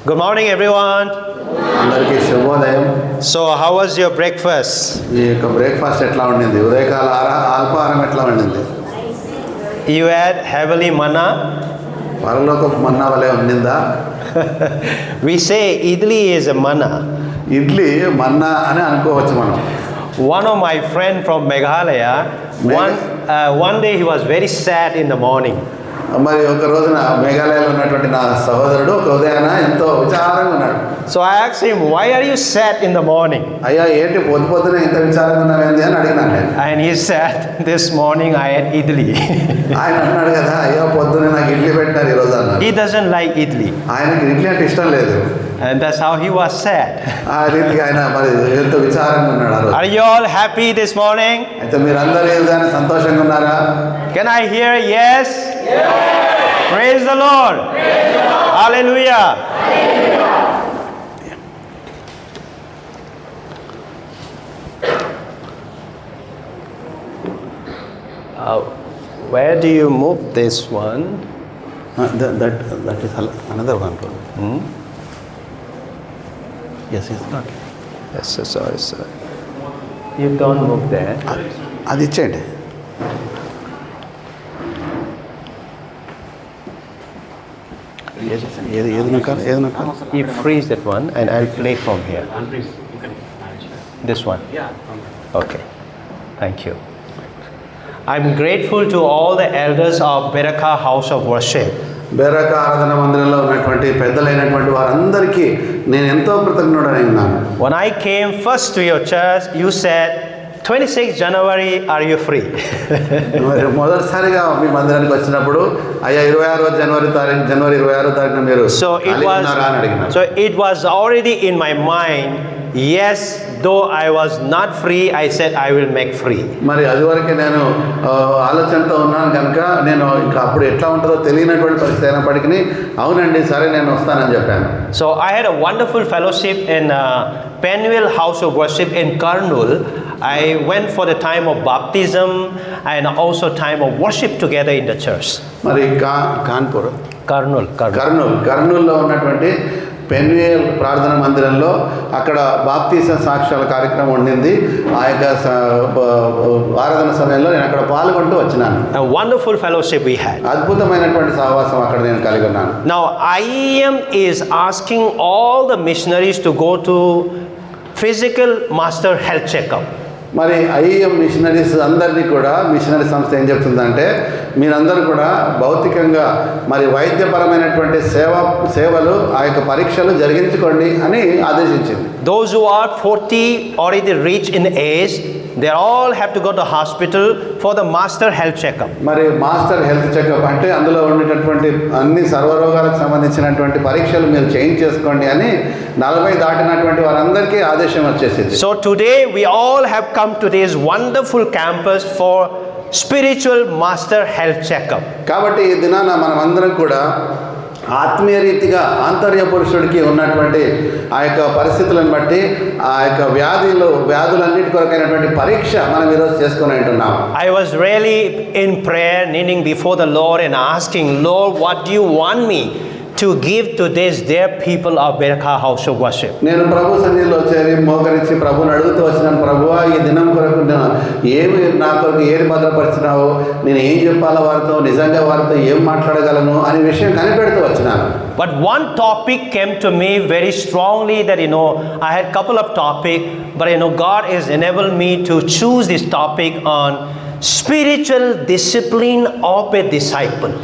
Good morning, everyone. అందరికీ శుభోదయం. So, how was your breakfast? ఈ యొక్క బ్రేక్ఫాస్ట్ ఎట్లా ఉండింది? ఉదయకాల అల్పాహారం ఎట్లా ఉండింది? You had heavenly manna. పరలోకపు మన్నా వలె ఉండిందా? We say idli is a manna. Idli మన్నా అని అనుకోవచ్చు మనం. One of my friend from Meghalaya, one day he was very sad in the morning. మరి ఒక రోజున మేఘాలయలో ఉన్నటువంటి నా సహోదరుడు ఒక ఉదయాన ఎంతో విచారంగా ఉన్నాడు. So I asked him, why are you sad in the morning? అయ్యా ఏంటి పొద్దున ఇంత విచారంగా ఉన్నావేంది అని అడిగినాను నేను. And he said, this morning I had idli. ఆయన అన్నాడు కదా, అయ్యో పొద్దున నాకు ఇడ్లీ పెట్టినారు ఈరోజు అన్నాడు. He doesn't like idli. ఆయనకి ఇడ్లీ అంటే ఇష్టం లేదు. And that's how he was sad. ఆ రీతికి ఆయన మరి ఎంతో విచారంగా ఉన్నాడు ఆ రోజు. Are you all happy this morning? అయితే మీరందరూ ఈ ఉదయాన సంతోషంగా ఉన్నారా? Can I hear yes? Yes. Praise the Lord. Praise the Lord. Hallelujah. Hallelujah. Where do you move this one? That is another one. Yes, it's not. Yes, sorry, sir. You don't move there. అది ఇచ్చేయండి. ఏది నొక్కాలి? You freeze that one and I'll play from here. Unfreeze. You can manage that. This one. Yeah. Okay. Thank you. I'm grateful to all the elders of Beraka House of Worship. బేరక ఆరాధన మందిరంలో ఉన్నటువంటి పెద్దలైనటువంటి వారందరికీ నేను ఎంతో కృతజ్ఞుడనై ఉన్నాను. When I came first to your church, you said, 26 January, are you free? మరి మొదటిసారిగా మీ మందిరానికి వచ్చినప్పుడు అయ్యా 26 జనవరి 26 తారీఖున మీరు ఉన్నారా అని అడిగినారు. So it was already in my mind, yes, though I was not free, I said I will make free. మరి అదివరకే నేను ఆలోచనతో ఉన్నాను కనుక నేను ఇంకా అప్పుడు ఎట్లా ఉంటుందో తెలియనటువంటి పరిస్థితి అయినప్పటికీ అవునండి సరే నేను వస్తానని చెప్పాను. So I had a wonderful fellowship in Penuel House of Worship in Kurnool. I went for the time of baptism and also time of worship together in the church. మరి కాన్పూర్ కర్నూల్లో ఉన్నటువంటి పెన్వేల్ ప్రార్థన మందిరంలో అక్కడ బాప్తీస సాక్ష్యాల కార్యక్రమం ఉండింది. ఆ యొక్క ఆరాధన సమయంలో నేను అక్కడ పాల్గొంటూ వచ్చినాను. A wonderful fellowship we had. అద్భుతమైనటువంటి సహవాసం అక్కడ నేను కలిగి ఉన్నాను. Now IEM is asking all the missionaries to go to physical master health checkup. మరి ఐఎం మిషనరీస్ అందరినీ కూడా మిషనరీ సంస్థ ఏం చెప్తుందంటే మీరందరూ కూడా భౌతికంగా మరి వైద్యపరమైనటువంటి సేవలు ఆ యొక్క పరీక్షలు జరిగించుకోండి అని ఆదేశించింది. Those who are 40 already reached in age, they all have to go to hospital for the master health checkup. మరి మాస్టర్ హెల్త్ చెకప్ అంటే అందులో ఉండేటటువంటి అన్ని సర్వరోగాలకు సంబంధించినటువంటి పరీక్షలు మీరు చేయించేసుకోండి అని 40 దాటినటువంటి వారందరికీ ఆదేశం వచ్చేసింది. So today we all have come to this wonderful campus for spiritual master health checkup. కాబట్టి ఈ దినాన మనం అందరం కూడా ఆత్మీయ రీతిగా ఆంతర్య పురుషుడికి ఉన్నటువంటి ఆ యొక్క పరిస్థితులను బట్టి ఆ యొక్క వ్యాధులన్నిటి కొరకైనటువంటి పరీక్ష మనం ఈరోజు చేసుకుని ఉంటున్నాం. I was really in prayer, kneeling before the Lord and asking, Lord, what do you want me to give to this dear people of Beraka House of Worship? నేను ప్రభు సన్నిధిలో చేరి మోకరించి ప్రభుని అడుగుతూ వచ్చినాను, ప్రభువా ఈ దినం కొరకు ఏమి నా కొరకు ఏది భద్రపరిచినావు, నేను ఏం చెప్పాలో వారితో నిజంగా వారితో ఏం మాట్లాడగలను అనే విషయం కనిపెడుతూ వచ్చినాను. But one topic came to me very strongly that I had couple of topics, but God has enabled me to choose this topic on spiritual discipline of a disciple.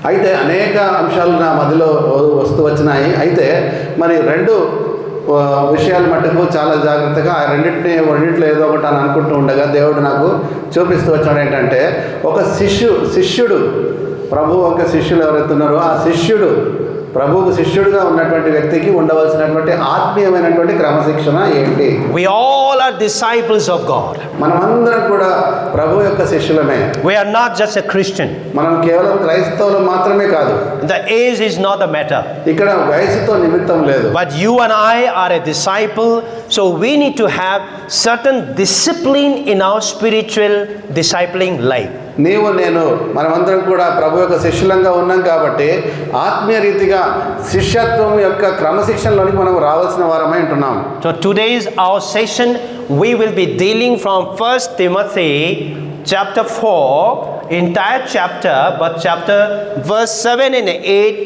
అయితే అనేక అంశాలు నా మధ్యలో వస్తూ వచ్చినాయి. అయితే మరి 2 విషయాల మటుకు చాలా జాగ్రత్తగా ఆ రెండింటిలో ఏదో ఒకటి అని అనుకుంటూ ఉండగా దేవుడు నాకు చూపిస్తూ వచ్చాడు. ఏంటంటే ఒక శిష్యుడు ప్రభు ఒక శిష్యులు ఎవరైతే ఉన్నారో ఆ శిష్యుడు ప్రభువుకు శిష్యుడిగా ఉన్నటువంటి వ్యక్తికి ఉండవలసినటువంటి ఆత్మీయమైనటువంటి క్రమశిక్షణ ఏంటి? We all are disciples of God. మనమందరం కూడా ప్రభు యొక్క శిష్యులమే. We are not just a Christian. మనం కేవలం క్రైస్తవులు మాత్రమే కాదు. The age is not the matter. ఇక్కడ వయసుతో నిమిత్తం లేదు. But you and I are a disciple, so we need to have certain discipline in our spiritual discipling life. నీవు నేను మనమందరం కూడా ప్రభు యొక్క శిష్యులంగా ఉన్నాం కాబట్టి ఆత్మీయ రీతిగా శిష్యత్వం యొక్క క్రమశిక్షణలోనికి మనం రావాల్సిన వారమై ఉంటున్నాం. So today's our session we will be dealing from 1 Timothy chapter 4, entire chapter, but chapter verse 7 and 8,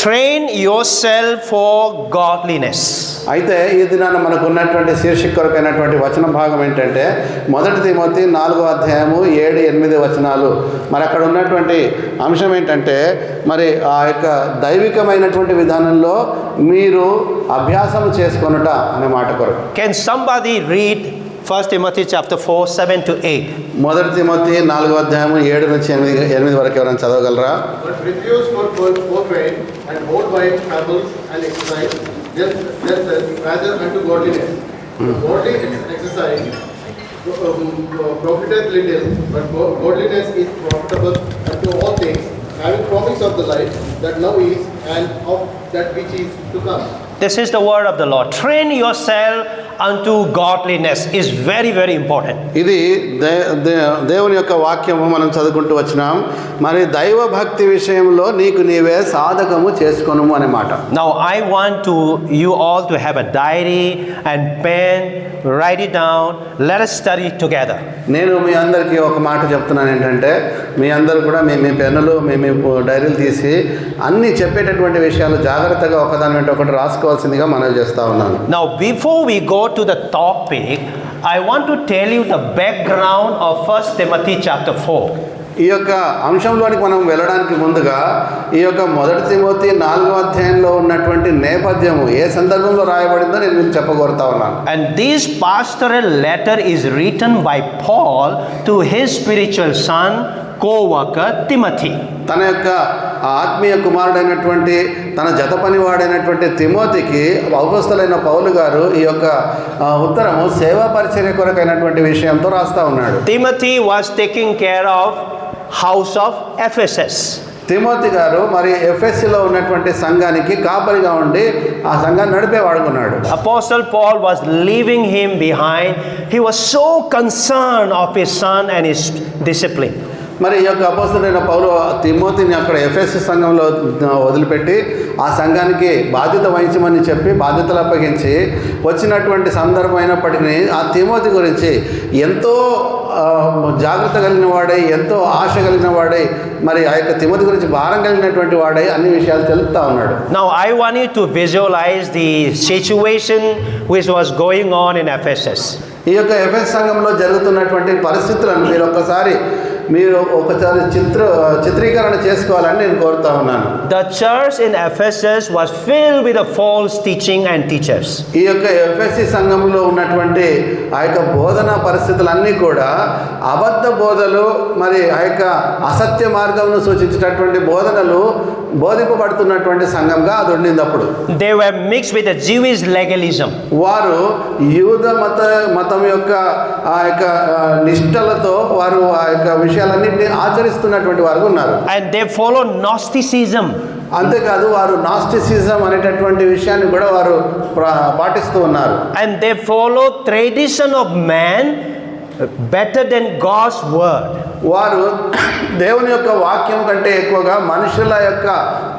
train yourself for godliness. అయితే ఈ దినాన మనకు ఉన్నటువంటి శీర్షిక కొరకైనటువంటి వచన భాగం ఏంటంటే 1 తిమోతి 4వ అధ్యాయము 7, 8 వచనాలు. మరి అక్కడ ఉన్నటువంటి అంశం ఏంటంటే మరి ఆ యొక్క దైవికమైనటువంటి విధానంలో మీరు అభ్యాసం చేసుకొనుట అనే మాట కొరకు. Can somebody read 1 Timothy chapter 4, 7 to 8? 1 Timothy 4వ అధ్యాయము 7 నుంచి 8 వరకు ఎవరైనా చదవగలరా? But refuse for profane and old wives' fables and exercise themselves rather unto godliness. Godly exercise profiteth little, but godliness is profitable unto all things, having promise of the life that now is and of that which is to come. This is the word of the Lord. Train yourself unto godliness is very, very important. ఇది దేవుని యొక్క వాక్యము మనం చదువుకుంటూ వచ్చినాం. మరి దైవ భక్తి విషయంలో నీకు నీవే సాధకము చేసుకొనుము అనే మాట. Now I want you all to have a diary and pen, write it down. Let us study together. నేను మీ అందరికీ ఒక మాట చెప్తున్నాను ఏంటంటే మీ అందరూ కూడా మీ పెన్నులు మీ డైరీలు తీసి అన్ని చెప్పేటటువంటి విషయాలు జాగ్రత్తగా ఒకదాని వెంట ఒకటి రాసుకోవాల్సిందిగా మనవి చేస్తా ఉన్నాను. Now before we go to the topic, I want to tell you the background of 1 Timothy chapter 4. ఈ యొక్క అంశంలోనికి మనం వెళ్ళడానికి ముందుగా ఈ యొక్క 1 తిమోతి 4వ అధ్యాయంలో ఉన్నటువంటి నేపథ్యము ఏ సందర్భంలో రాయబడిందో నేను మీకు చెప్పగోరుతా ఉన్నాను. And this pastoral letter is written by Paul to his spiritual son, co-worker Timothy. తన యొక్క ఆత్మీయ కుమారుడైనటువంటి తన జత పనివాడైనటువంటి తిమోతికి అపోస్తలుడైన పౌలు గారు ఈ యొక్క ఉత్తరము సేవా పరిచర్య కొరకైనటువంటి విషయంతో రాస్తా ఉన్నాడు. Timothy was taking care of house of Ephesus. Timothy గారు మరి ఎఫెస్సీలో ఉన్నటువంటి సంఘానికి కాపరిగా ఉండి ఆ సంఘాన్ని నడిపేవాడుకున్నాడు. Apostle Paul was leaving him behind. He was so concerned of his son and his discipline. మరి ఈ యొక్క అపోస్తలుడైన పౌలు తిమోతిని అక్కడ ఎఫెసు సంఘంలో వదిలిపెట్టి ఆ సంఘానికి బాధ్యత వహించమని చెప్పి బాధ్యతలు అప్పగించి వచ్చినటువంటి సందర్భం అయినప్పటికీ ఆ తిమోతి గురించి ఎంతో జాగ్రత్త కలిగిన వాడై ఎంతో ఆశ కలిగిన వాడై మరి ఆ యొక్క తిమోతి గురించి భారం కలిగినటువంటి వాడై అన్ని విషయాలు తెలుపుతా ఉన్నాడు. Now I want you to visualize the situation which was going on in Ephesus. ఈ యొక్క ఎఫెస్ సంఘంలో జరుగుతున్నటువంటి పరిస్థితులను మీరు ఒకసారి చిత్రీకరణ చేసుకోవాలని నేను కోరుతా ఉన్నాను. The church in Ephesus was filled with a false teaching and teachers. ఈ యొక్క ఎఫెసీ సంఘంలో ఉన్నటువంటి ఆ యొక్క బోధన పరిస్థితులన్నీ కూడా అబద్ధ బోధలు మరి ఆ యొక్క అసత్య మార్గమును సూచించేటటువంటి బోధనలు బోధింపబడుతున్నటువంటి సంఘంగా అది ఉండింది అప్పుడు. They were mixed with the Jewish legalism. వారు యూద మతం యొక్క ఆ యొక్క నిష్టలతో వారు ఆ యొక్క విషయాలన్నింటినీ ఆచరిస్తున్నటువంటి వారు ఉన్నారు. And they follow Gnosticism. అంతేకాదు వారు నాస్టిసిజం అనేటటువంటి విషయాన్ని కూడా వారు పాటిస్తూ ఉన్నారు. And they follow tradition of man better than God's word. వారు దేవుని యొక్క వాక్యం కంటే ఎక్కువగా మనుషుల యొక్క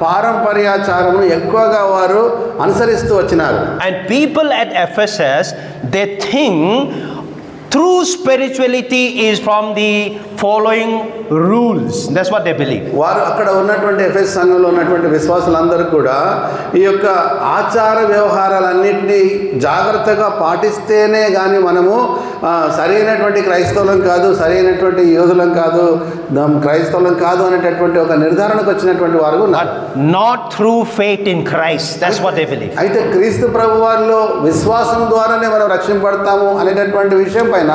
పారంపర్యాచారమును ఎక్కువగా వారు అనుసరిస్తూ వచ్చినారు. And people at Ephesus, they think true spirituality is from the following rules. That's what they believe. వారు అక్కడ ఉన్నటువంటి ఎఫెస్ సంఘంలో ఉన్నటువంటి విశ్వాసులందరూ కూడా ఈ యొక్క ఆచార వ్యవహారాలన్నింటినీ జాగ్రత్తగా పాటిస్తేనే కానీ మనము సరైనటువంటి క్రైస్తవులం కాదు, సరైనటువంటి యోధులం కాదు, క్రైస్తవులం కాదు అనేటటువంటి ఒక నిర్ధారణకు వచ్చినటువంటి వారు ఉన్నారు. Not through faith in Christ. That's what they believe. అయితే క్రీస్తు ప్రభు వారిలో విశ్వాసం ద్వారానే మనం రక్షింపబడతాము అనేటటువంటి విషయం పైన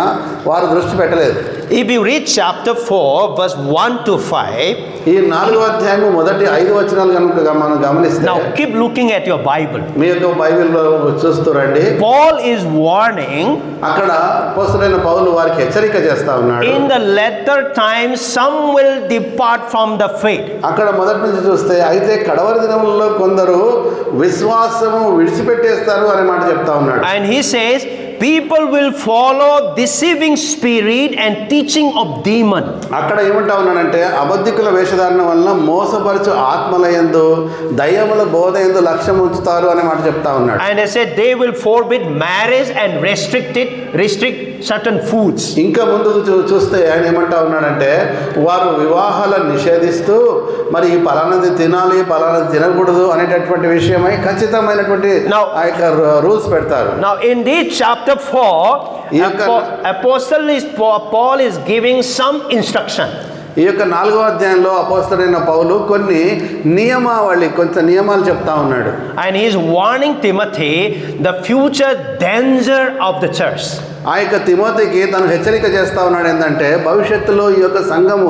వారు దృష్టి పెట్టలేదు. If you read chapter 4 verse 1 to 5, ఈ 4వ అధ్యాయము మొదటి 5 వచనాలు కనుక మనం గమనిస్తే, now keep looking at your Bible. మీ యొక్క బైబిల్లో చూస్తూ రండి. Paul is warning, అక్కడ అపోస్తలుడైన పౌలు వారికి హెచ్చరిక చేస్తా ఉన్నాడు. in the latter times some will depart from the faith. అక్కడ మొదటి నుంచి చూస్తే అయితే కడవరి దినములలో కొందరు విశ్వాసము విడిచిపెట్టేస్తారు అనే మాట చెప్తా ఉన్నాడు. And he says people will follow deceiving spirit and teaching of demon. అక్కడ ఏమంటా ఉన్నానంటే అబద్ధికుల వేషధారణ వలన మోసపరచు ఆత్మలయందు దయ్యముల బోధ యందు లక్ష్యం ఉంచుతారు అనే మాట చెప్తా ఉన్నాడు. And I said they will forbid marriage and restrict certain foods. ఇంకా ముందుకు చూస్తే ఆయన ఏమంటా ఉన్నాడంటే వారు వివాహాలను నిషేధిస్తూ మరి ఈ పలానది తినాలి పలానది తినకూడదు అనేటటువంటి విషయమై ఖచ్చితమైనటువంటి ఆ యొక్క రూల్స్ పెడతారు. Now in this chapter 4, Apostle Paul is giving some instruction. ఈ యొక్క 4వ అధ్యాయంలో అపోస్తలుడైన పౌలు కొన్ని కొంత నియమాలు చెప్తా ఉన్నాడు. And he is warning Timothy the future danger of the church. ఆ యొక్క తిమోతికి తను హెచ్చరిక చేస్తా ఉన్నాడు ఏంటంటే భవిష్యత్తులో ఈ యొక్క సంఘము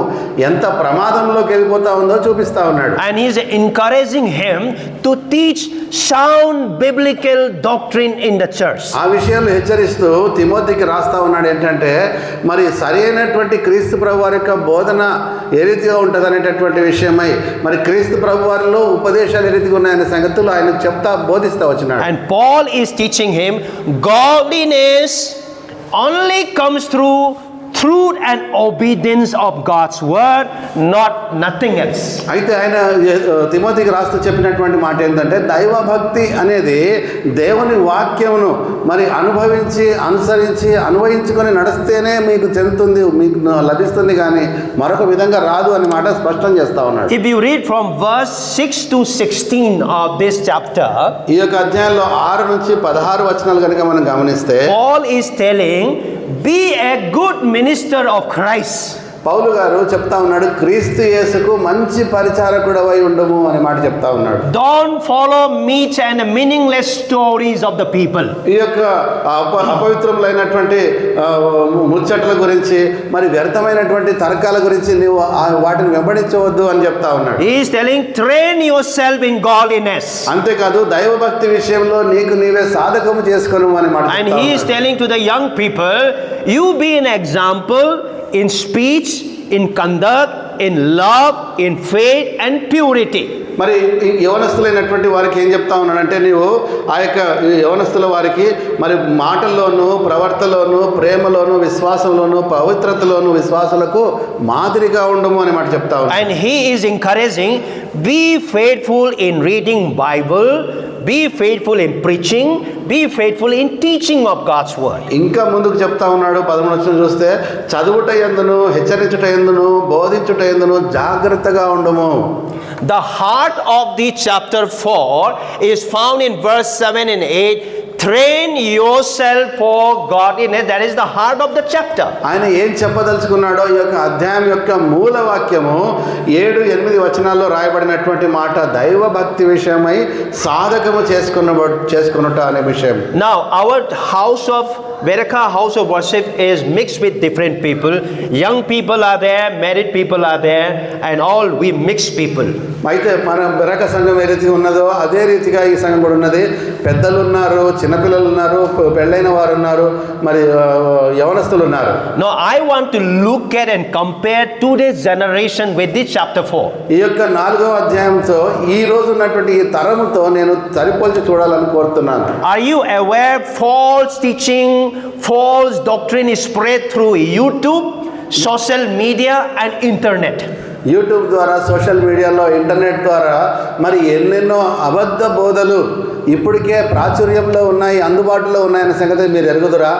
ఎంత ప్రమాదంలోకి వెళ్ళిపోతా ఉందో చూపిస్తా ఉన్నాడు. And he is encouraging him to teach sound biblical doctrine in the church. ఆ విషయాలు హెచ్చరిస్తూ తిమోతికి రాస్తా ఉన్నాడు ఏంటంటే మరి సరైనటువంటి క్రీస్తు ప్రభు వారి యొక్క బోధన ఏ రీతిగా ఉంటుంది అనేటటువంటి విషయమై మరి క్రీస్తు ప్రభు వారిలో ఉపదేశాలు ఏ రీతిగా ఉన్నాయనే సంగతులు ఆయన బోధిస్తా వచ్చినాడు. And Paul is teaching him godliness only comes through truth and obedience of God's word, nothing else. అయితే ఆయన తిమోతికి రాస్తూ చెప్పినటువంటి మాట ఏంటంటే దైవభక్తి అనేది దేవుని వాక్యమును మరి అనుసరించి అన్వయించుకొని నడిస్తేనే మీకు చెందుతుంది, మీకు లభిస్తుంది, కానీ మరొక విధంగా రాదు అనే మాట స్పష్టం చేస్తా ఉన్నాడు. If you read from verse 6 to 16 of this chapter, ఈ యొక్క అధ్యాయంలో 6 నుంచి 16 వచనాలు కనుక మనం గమనిస్తే Paul is telling, be a good minister of Christ. పౌలు గారు చెప్తా ఉన్నాడు క్రీస్తు యేసుకు మంచి పరిచారకుడవై ఉండము అనే మాట చెప్తా ఉన్నాడు. Don't follow meat and meaningless stories of the people. ఈ యొక్క అపవిత్రములైనటువంటి ముచ్చట్ల గురించి మరి వ్యర్థమైనటువంటి తర్కాల గురించి నీవు వాటిని వెంబడించవద్దు అని చెప్తా ఉన్నాడు. He is telling, train yourself in godliness. అంతేకాదు దైవభక్తి విషయంలో నీకు నీవే సాధకము చేసుకొను అని మాట. And he is telling to the young people, you be an example in speech, in conduct, in love, in faith and purity. మరి యవనస్తులైనటువంటి వారికి ఏం చెప్తా ఉన్నాడంటే నీవు ఆ యొక్క యవనస్తుల వారికి మరి మాటల్లోనూ ప్రవర్తనలోనూ ప్రేమలోనూ విశ్వాసంలోనూ పవిత్రతలోనూ విశ్వాసులకు మాదిరిగా ఉండము అని మాట చెప్తా ఉన్నాడు. And he is encouraging, be faithful in reading Bible, be faithful in preaching, be faithful in teaching of God's word. ఇంకా ముందుకు చెప్తా ఉన్నాడు 13 చూస్తే చదువుట యందును హెచ్చరించుట యందును బోధించుట యందును జాగ్రత్తగా ఉండము. The heart of the chapter 4 is found in verse 7 and 8. Train yourself for godliness. That is the heart of the chapter. ఆయన ఏం చెప్పదలుచుకున్నాడో ఈ యొక్క అధ్యాయం యొక్క మూల వాక్యము 7-8 వచనాల్లో రాయబడినటువంటి మాట దైవ భక్తి విషయమై సాధకము చేసుకున్నట అనే విషయం. Now our house of Veraka house of worship is mixed with different people. Young people are there, married people are there, and all we mixed people. అయితే మన బెరక సంఘం ఏ రీతిగా ఉన్నదో అదే రీతిగా ఈ సంఘం కూడా ఉన్నది. పెద్దలు ఉన్నారు, చిన్నపిల్లలు ఉన్నారు, పెళ్ళైన వారు ఉన్నారు, మరి యవనస్తులు ఉన్నారు. Now I want to look at and compare today's generation with this chapter 4. ఈ యొక్క 4వ అధ్యాయంతో ఈ రోజు ఉన్నటువంటి ఈ తరముతో నేను సరిపోల్చి చూడాలని కోరుతున్నాను. Are you aware false teaching, false doctrine is spread through YouTube, social media and internet? YouTube ద్వారా సోషల్ మీడియాలో ఇంటర్నెట్ ద్వారా మరి ఎన్నెన్నో అబద్ధ బోధలు ఇప్పటికే ప్రాచుర్యంలో ఉన్నాయి, అందుబాటులో ఉన్నాయన్న సంగతి మీరు ఎరుగుదురా?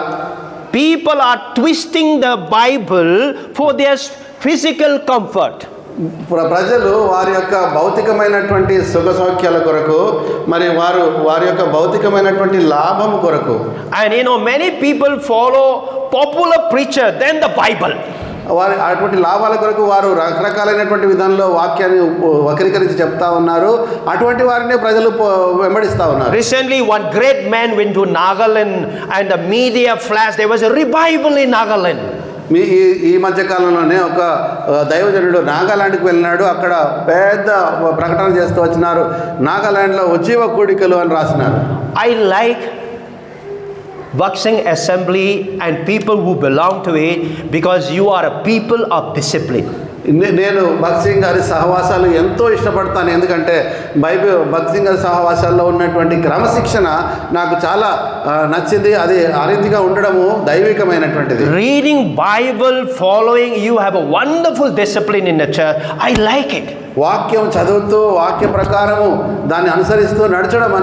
People are twisting the Bible for their physical comfort. ప్రజలు వారి యొక్క భౌతికమైనటువంటి సుఖ సౌఖ్యాల కొరకు మరి వారి యొక్క భౌతికమైనటువంటి లాభం కొరకు. And many people follow popular preacher than the Bible. వారి అటువంటి లాభాల కొరకు వారు రకరకాలైనటువంటి విధానంలో వాక్యాన్ని వక్రీకరించి చెప్తా ఉన్నారు. అటువంటి వారిని ప్రజలు వెంబడిస్తా ఉన్నారు. Recently one great man went to Nagaland and the media flashed there was a revival in Nagaland. ఈ మధ్య కాలంలోనే ఒక దైవజనుడు నాగాలాండ్కి వెళ్ళినాడు. అక్కడ పెద్ద ప్రకటన చేస్తూ వచ్చినారు, నాగాలాండ్లో ఉజ్జీవ కూడికలు అని రాసినారు. I like Vaksing Assembly and people who belong to it because you are a people of discipline. నేను భగత్ సింగ్ గారి సహవాసాలు ఎంతో ఇష్టపడతాను. ఎందుకంటే భగత్ సింగ్ గారి సహవాసాల్లో ఉన్నటువంటి క్రమశిక్షణ నాకు చాలా నచ్చింది. అది ఆ రీతిగా ఉండడము దైవికమైనటువంటిది. Reading Bible, following, you have a wonderful discipline in the church. I like it. వాక్యం చదువుతూ వాక్య ప్రకారము దాన్ని అనుసరిస్తూ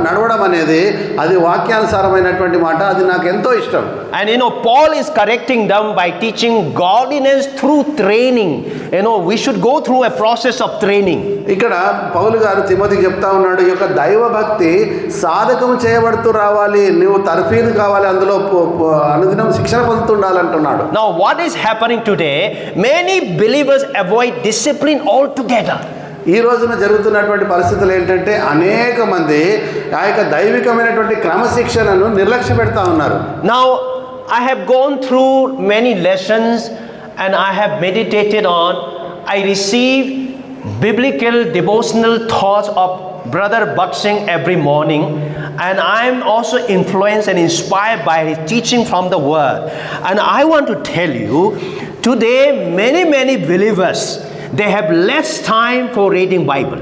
నడవడం అనేది అది వాక్యానుసారమైనటువంటి మాట. అది నాకు ఎంతో ఇష్టం. And Paul is correcting them by teaching godliness through training. We should go through a process of training. ఇక్కడ పౌలు గారు తిమోతికి చెప్తా ఉన్నాడు, ఈ యొక్క దైవ భక్తి సాధకం చేయబడుతూ రావాలి, నువ్వు తర్ఫీదు కావాలి, అందులో అనుదినం శిక్షణ పొందుతుండాలంటున్నాడు. Now what is happening today? Many believers avoid discipline altogether. ఈ రోజున జరుగుతున్నటువంటి పరిస్థితులు ఏంటంటే అనేక మంది ఆ యొక్క దైవికమైనటువంటి క్రమశిక్షణను నిర్లక్ష్య పెడతా ఉన్నారు. Now I have gone through many lessons and I have meditated on, I receive biblical devotional thoughts of Brother Bhat Singh every morning, and I am also influenced and inspired by his teaching from the word. And I want to tell you, today many believers, they have less time for reading Bible.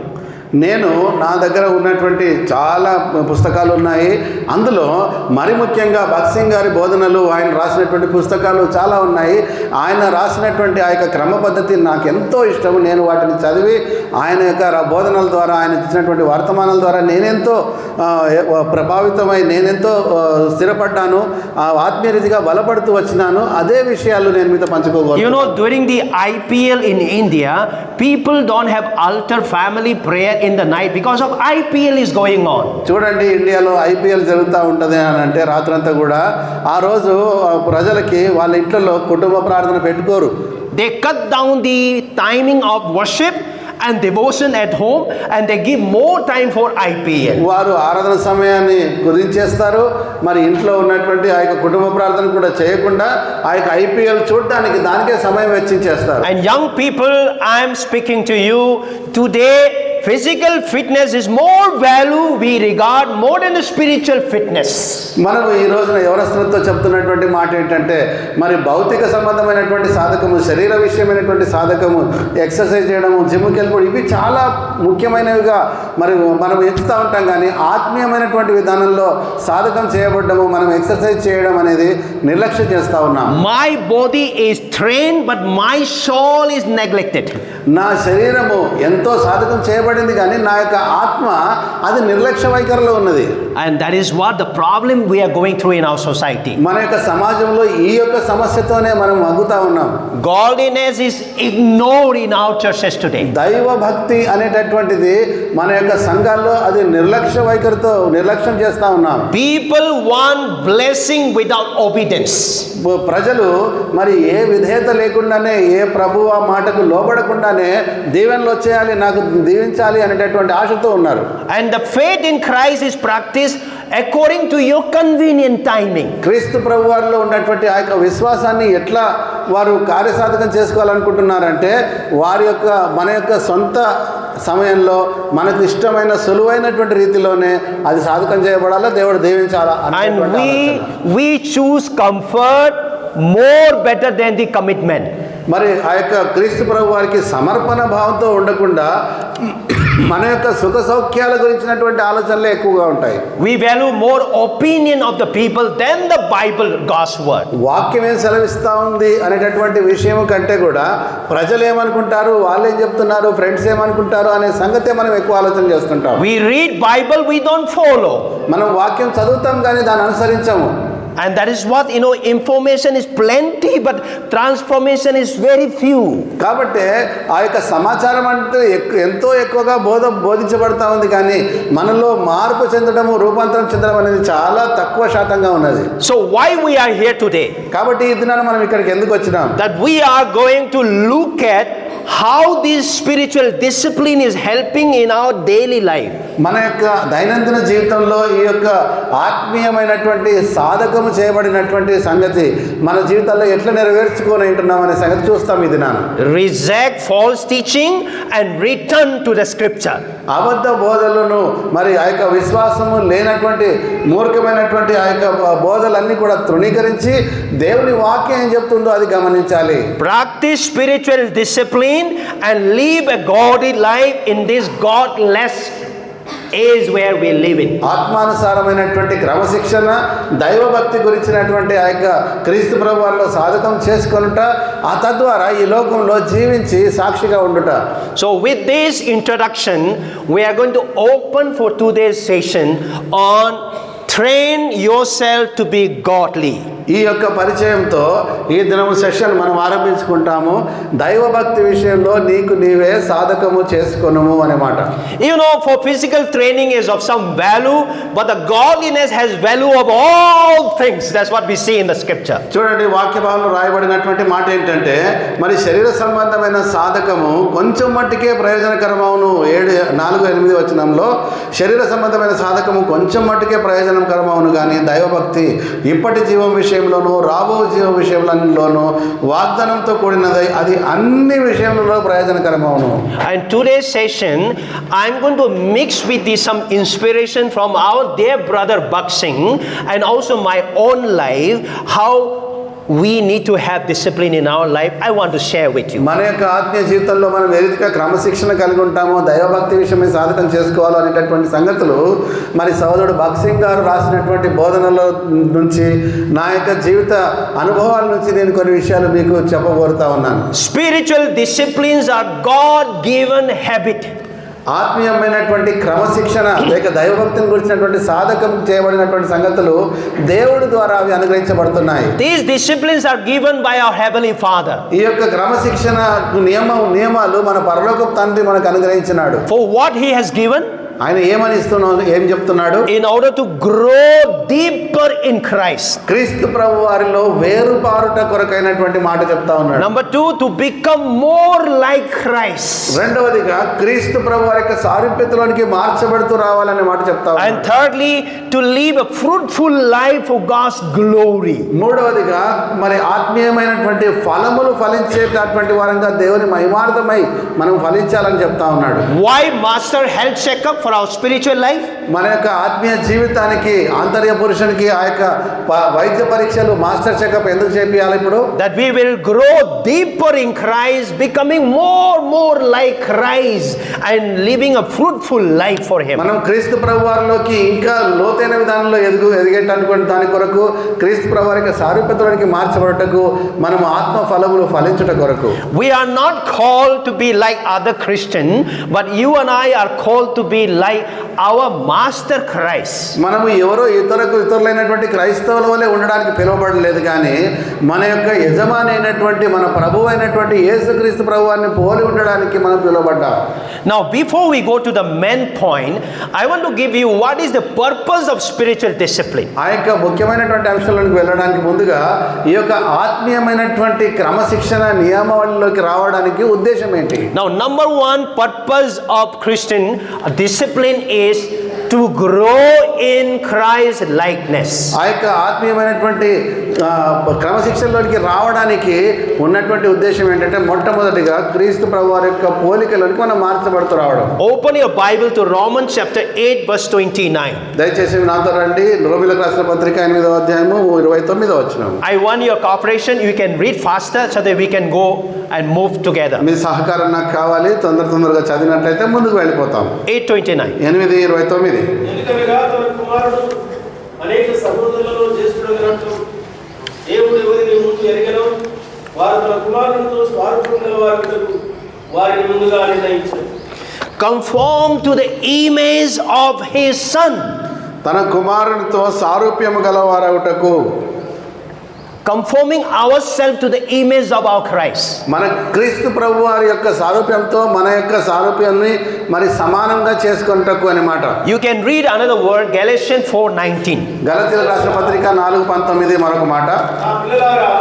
నేను నా దగ్గర ఉన్నటువంటి చాలా పుస్తకాలు ఉన్నాయి. అందులో మరి ముఖ్యంగా భగత్ సింగ్ గారి బోధనలు, ఆయన రాసినటువంటి పుస్తకాలు చాలా ఉన్నాయి. ఆయన రాసినటువంటి ఆ యొక్క క్రమ పద్ధతి నాకు ఎంతో ఇష్టం. నేను వాటిని చదివి ఆయన యొక్క బోధనల ద్వారా, ఆయన ఇచ్చినటువంటి వర్తమానాల ద్వారా నేనెంతో ప్రభావితమై నేనెంతో స్థిరపడ్డాను, ఆత్మీయ రీతిగా బలపడుతూ వచ్చినాను. అదే విషయాలు నేను మీతో పంచుకోగలను. During the IPL in India, people don't have altar family prayer in the night because of IPL is going on. చూడండి, ఇండియాలో ఐపీఎల్ జరుగుతూ ఉంటుంది అని అంటే రాత్రంతా కూడా ఆ రోజు ప్రజలకి వాళ్ళ ఇంట్లో కుటుంబ ప్రార్థన పెట్టుకోరు. They cut down the timing of worship and devotion at home and they give more time for IPL. వారు ఆరాధన సమయాన్ని కుదించేస్తారు. మరి ఇంట్లో ఉన్నటువంటి ఆ యొక్క కుటుంబ ప్రార్థన కూడా చేయకుండా ఆ యొక్క ఐపీఎల్ చూడడానికి దానికే సమయం వెచ్చించేస్తారు. And young people, I am speaking to you today. Physical fitness is more value we regard more than the spiritual fitness. మనం ఈ రోజున యవనస్తులతో చెప్తున్నటువంటి మాట ఏంటంటే, మరి భౌతిక సంబంధమైనటువంటి సాధకము, శరీర విషయమైనటువంటి సాధకము, ఎక్సర్సైజ్ చేయడము, జిమ్కి వెళ్ళిపోవడం, ఇవి చాలా ముఖ్యమైనవిగా మరి మనం ఎంచుతూ ఉంటాం. కానీ ఆత్మీయమైనటువంటి విధానంలో సాధకం చేయబడ్డము, మనం ఎక్సర్సైజ్ చేయడం అనేది నిర్లక్ష్యం చేస్తూ ఉన్నాం. My body is trained but my soul is neglected. నా శరీరము ఎంతో సాధకం చేయబడింది కానీ నా యొక్క ఆత్మ అది నిర్లక్ష్య వైఖరిలో ఉన్నది. And that is what the problem we are going through in our society. మన యొక్క సమాజంలో ఈ యొక్క సమస్యతోనే మనం మగ్గుతా ఉన్నాం. Godliness is ignored in our churches today. దైవ భక్తి అనేటటువంటిది మన యొక్క సంఘాల్లో అది నిర్లక్ష్య వైఖరితో నిర్లక్ష్యం చేస్తా ఉన్నాం. People want blessing without obedience. ప్రజలు మరి ఏ విధేయత లేకుండానే, ఏ ప్రభువు ఆ మాటకు లోబడకుండానే దీవెనలు వచ్చేయాలి, నాకు దీవించాలి అనేటటువంటి ఆశతో ఉన్నారు. And the faith in Christ is practiced according to your convenient timing. క్రీస్తు ప్రభువారిలో ఉన్నటువంటి ఆ యొక్క విశ్వాసాన్ని ఎట్లా వారు కార్యసాధకం చేసుకోవాలనుకుంటున్నారంటే, వారి యొక్క మన యొక్క సొంత సమయంలో మనకు ఇష్టమైన సులువైనటువంటి రీతిలోనే అది సాధకం చేయబడాలా, దేవుడు దీవించాలా. And we choose comfort more better than the commitment. మరి ఆ యొక్క క్రీస్తు ప్రభు వారికి సమర్పణ భావంతో ఉండకుండా మన యొక్క సుఖ సౌఖ్యాల గురించినటువంటి ఆలోచనలే ఎక్కువగా ఉంటాయి. We value more opinion of the people than the Bible, God's word. వాక్యం ఏం సెలవిస్తూ ఉంది అనేటటువంటి విషయం కంటే కూడా ప్రజలు ఏమనుకుంటారు, వాళ్ళు ఏం చెప్తున్నారు, ఫ్రెండ్స్ ఏమనుకుంటారు అనే సంగతే మనం ఎక్కువ ఆలోచన చేస్తుంటాం. We read Bible, we don't follow. మనం వాక్యం చదువుతాం కానీ దాన్ని అనుసరించము. And that is what, information is plenty, but transformation is very few. కాబట్టి ఆ యొక్క సమాచారం అంటే ఎంతో ఎక్కువగా బోధించబడతా ఉంది కానీ మనలో మార్పు చెందడము, రూపాంతరం చెందడం అనేది చాలా తక్కువ శాతంగా ఉన్నది. So why we are here today? కాబట్టి ఈ దినాన మనం ఇక్కడికి ఎందుకు వచ్చినాం? That we are going to look at how this spiritual discipline is helping in our daily life. మన యొక్క దైనందిన జీవితంలో ఈ యొక్క ఆత్మీయమైనటువంటి సాధకము చేయబడినటువంటి సంగతి మన జీవితాల్లో ఎట్లా నెరవేర్చుకొని ఉంటున్నాం అనే సంగతి చూస్తాం ఈ దినాన. Reject false teaching and return to the scripture. అబద్ధ బోధలను, మరి ఆ యొక్క విశ్వాసము లేనటువంటి మూర్ఖమైనటువంటి ఆ యొక్క బోధలన్నీ కూడా తృణీకరించి దేవుని వాక్యం ఏం చెప్తుందో అది గమనించాలి. Practice spiritual discipline discipline and live a godly life in this godless age where we live in. ఆత్మానుసారమైనటువంటి క్రమశిక్షణ దైవభక్తి గురించినటువంటి ఆ యొక్క క్రీస్తు ప్రభు వారిలో సాధకం చేసుకొనుట, ఆ తద్వారా ఈ లోకంలో జీవించి సాక్షిగా ఉండుట. So with this introduction, we are going to open for today's session on train yourself to be godly. ఈ యొక్క పరిచయంతో ఈ దినము సెషన్ మనం ఆరంభించుకుంటాము. దైవభక్తి విషయంలో నీకు నీవే సాధకము చేసుకొనుము అనే మాట. You know, for physical training is of some value, but the godliness has value of all things. That's what we see in the scripture. చూడండి, వాక్య భాగంలో రాయబడినటువంటి మాట ఏంటంటే, మరి శరీర సంబంధమైన సాధకము కొంచెం మట్టికే ప్రయోజనకరమవును. 4-8 వచనంలో శరీర సంబంధమైన సాధకము కొంచెం మట్టికే ప్రయోజనకరమవును, కానీ దైవభక్తి ఇప్పటి జీవం విషయంలోనూ రాబో జీవం విషయంలోనూ వాగ్దానంతో కూడినది, అది అన్ని విషయంలో ప్రయోజనకరమవును. And today's session, I'm going to mix with this some inspiration from our dear brother Bhakt Singh and also my own life, how we need to have discipline in our life. I want to share with you. మన యొక్క ఆత్మీయ జీవితంలో మనం ఏ రీతిగా క్రమశిక్షణ కలిగి ఉంటామో, దైవభక్తి విషయమై సాధకం చేసుకోవాలో అనేటటువంటి సంగతులు మరి సహోదరుడు భక్త్ సింగ్ గారు రాసినటువంటి బోధనల నుంచి, నా యొక్క జీవిత అనుభవాల నుంచి నేను కొన్ని విషయాలు మీకు చెప్పబోతా ఉన్నాను. Spiritual disciplines are God-given habit. ఆత్మీయమైనటువంటి క్రమశిక్షణ లేక దైవభక్తిని గురించినటువంటి సాధకం చేయబడినటువంటి సంగతులు దేవుడి ద్వారా అవి అనుగ్రహించబడుతున్నాయి. These disciplines are given by our heavenly Father. ఈ యొక్క క్రమశిక్షణ నియమాలు మన పరలోకపు తండ్రి మనకు అనుగ్రహించినాడు. For what He has given? ఆయన ఏం చెప్తున్నాడు? In order to grow deeper in Christ. క్రీస్తు ప్రభు వారిలో వేరుపారుట కొరకైనటువంటి మాట చెప్తా ఉన్నాడు. Number 2, to become more like Christ. రెండవదిగా క్రీస్తు ప్రభు వారి యొక్క సారూప్యతలోనికి మార్చబడుతూ రావాలనే మాట చెప్తా ఉన్నాడు. And thirdly, to live a fruitful life for God's glory. మూడవదిగా మరి ఆత్మీయమైనటువంటి ఫలములు ఫలించేటటువంటి వారంగా దేవుని మహిమార్థమై మనం ఫలించాలని చెప్తా ఉన్నాడు. Why master health checkup for our spiritual life? మన యొక్క ఆత్మీయ జీవితానికి ఆంతర్య పురుషునికి ఆ యొక్క వైద్య పరీక్షలు, మాస్టర్ చెకప్ ఎందుకు చేపియాలి ఇప్పుడు? That we will grow deeper in Christ, becoming more like Christ and living a fruitful life for Him. మనం క్రీస్తు ప్రభు వారిలోకి ఇంకా లోతైన విధానంలో ఎదిగేటటువంటి దాని కొరకు, క్రీస్తు ప్రభు వారి యొక్క సారూప్యతలోనికి మార్చబడటకు, మనం ఆత్మ ఫలములు ఫలించుట కొరకు. We are not called to be like other Christian, but you and I are called to be like our master Christ. మనము ఎవరో ఇతరులైనటువంటి క్రైస్తవుల వలె ఉండడానికి పిలువబడలేదు, కానీ మన యొక్క యజమాని అయినటువంటి మన ప్రభువు అయినటువంటి యేసుక్రీస్తు ప్రభువాన్ని పోలి ఉండడానికి మనం పిలువబడ్డాం. Now before we go to the main point, I want to give you what is the purpose of spiritual discipline. ఆ యొక్క ముఖ్యమైనటువంటి అంశాలకు వెళ్ళడానికి ముందుగా ఈ యొక్క ఆత్మీయమైనటువంటి క్రమశిక్షణ నియమావళిలోకి రావడానికి ఉద్దేశం ఏంటి? Now number 1 purpose of Christian discipline is to grow in Christ likeness. ఆ యొక్క ఆత్మీయమైనటువంటి క్రమశిక్షణలోనికి రావడానికి ఉన్నటువంటి ఉద్దేశం ఏంటంటే, మొట్టమొదటిగా క్రీస్తు ప్రభు వారి యొక్క పోలికలోనికి మనం మార్చబడుతూ రావడం. Open your Bible to Romans chapter 8 verse 29. దయచేసి నాతో రండి, రోమీయులకు రాసిన పత్రిక 8వ అధ్యాయము 29వ వచనం. I want your cooperation. You can read faster so that we can go and move together. మీ సహకారం నాకు కావాలి. తొందరగా చదివినట్లయితే ముందుకు వెళ్ళిపోతాం. 8:29. 8:29. ఎందుకనగా తన కుమారుడు అనేక సహోదరులలో జ్యేష్ఠుడైనట్టు దేవుడు ఎవరిని ముందు ఎరిగెనో వారు తన కుమారునితో స్వారూప్యం గల వారిని ముందుగా నిర్ణయించారు. Conform to the image of His Son. తన కుమారునితో సారూప్యము గలవారగుటకు, conforming ourselves to the image of our Christ. మన క్రీస్తు ప్రభు వారి యొక్క సారూప్యంతో మన యొక్క సారూప్యాన్ని మరి సమానంగా చేసుకొనుటకు అన్నమాట. You can read another word, Galatians 4:19. గలతీయులకు రాసిన పత్రిక 4:19 మరొక మాట. ఆ పిల్లలారా,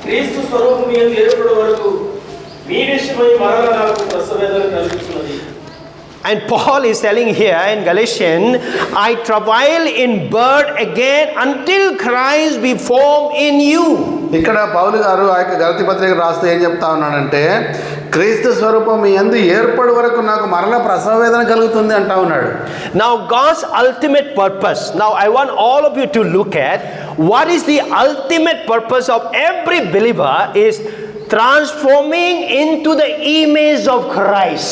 క్రీస్తు స్వరూపం యందు ఏర్పడు వరకు మీ విషయమై మరల నాకు ప్రసవేదన కలుగుతున్నది. And Paul is telling here in Galatians, I travail in birth again until Christ be formed in you. ఇక్కడ పౌలు గారు ఆ యొక్క గలతీ పత్రిక రాస్తూ ఏం చెప్తా ఉన్నాడంటే, క్రీస్తు స్వరూపం మీ యందు ఏర్పడి వరకు నాకు మరలా ప్రసవ వేదన కలుగుతుంది అంటా ఉన్నాడు. Now God's ultimate purpose. Now I want all of you to look at what is the ultimate purpose of every believer is transforming into the image of Christ.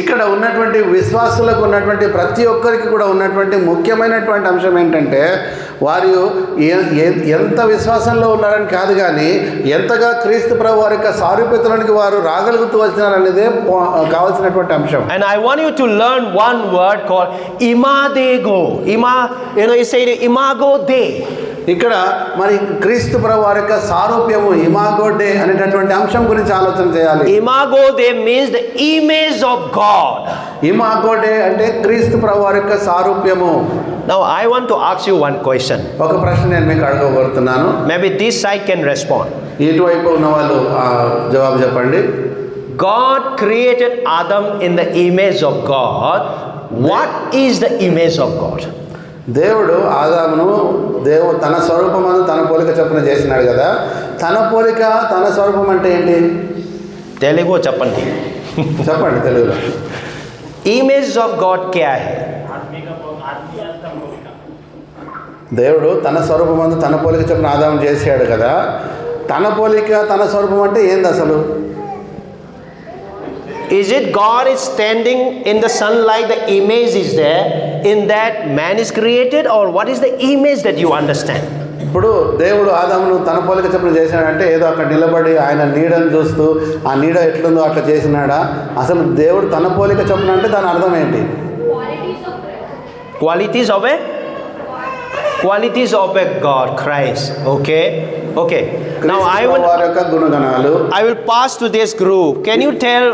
ఇక్కడ ఉన్నటువంటి విశ్వాసులకు ఉన్నటువంటి ప్రతి ఒక్కరికి కూడా ఉన్నటువంటి ముఖ్యమైనటువంటి అంశం ఏంటంటే వారు ఎంత విశ్వాసంలో ఉన్నారని కాదు కానీ ఎంతగా క్రీస్తు ప్రభు వారి యొక్క సారూప్యతలోనికి వారు రాగలుగుతూ వచ్చినారనేదే కావాల్సినటువంటి అంశం. And I want you to learn one word called imadego. You say imago Dei. ఇక్కడ మరి క్రీస్తు ప్రభు వారి యొక్క సారూప్యము ఇమాగో డే అనేటటువంటి అంశం గురించి ఆలోచన చేయాలి. Imago Dei means the image of God. Imago day అంటే క్రీస్తు ప్రభు వారి యొక్క సారూప్యము. Now I want to ask you one question. ఒక ప్రశ్న నేను మీకు అడగబోతున్నాను. Maybe this side can respond. ఇటువైపు ఉన్న వాళ్ళు జవాబు చెప్పండి. God created Adam in the image of God. What is the image of God? దేవుడు ఆదామును తన స్వరూపమందు తన పోలిక చొప్పున చేసినాడు కదా. తన పోలిక తన స్వరూపం అంటే ఏంటి? తెలుగు చెప్పండి. చెప్పండి తెలుగులో. ఇమేజ్ ఆఫ్ గాడ్ క్యా హై? దేవుడు తన స్వరూపమందు తన పోలిక చొప్పున ఆదాము చేశాడు కదా. తన పోలిక తన స్వరూపం అంటే ఏంది అసలు? Is it God is standing in the sunlight, the image is there, in that man is created, or what is the image that you understand? ఇప్పుడు దేవుడు ఆదామును తన పోలిక చొప్పున చేసినాడంటే ఏదో అక్కడ నిలబడి ఆయన నీడను చూస్తూ ఆ నీడ ఎట్లుందో అట్లా చేసినాడా? అసలు దేవుడు తన పోలిక చొప్పున అంటే దాని అర్థం ఏంటి? Qualities of a God, Christ. Okay. Now I will pass to this group. Can you tell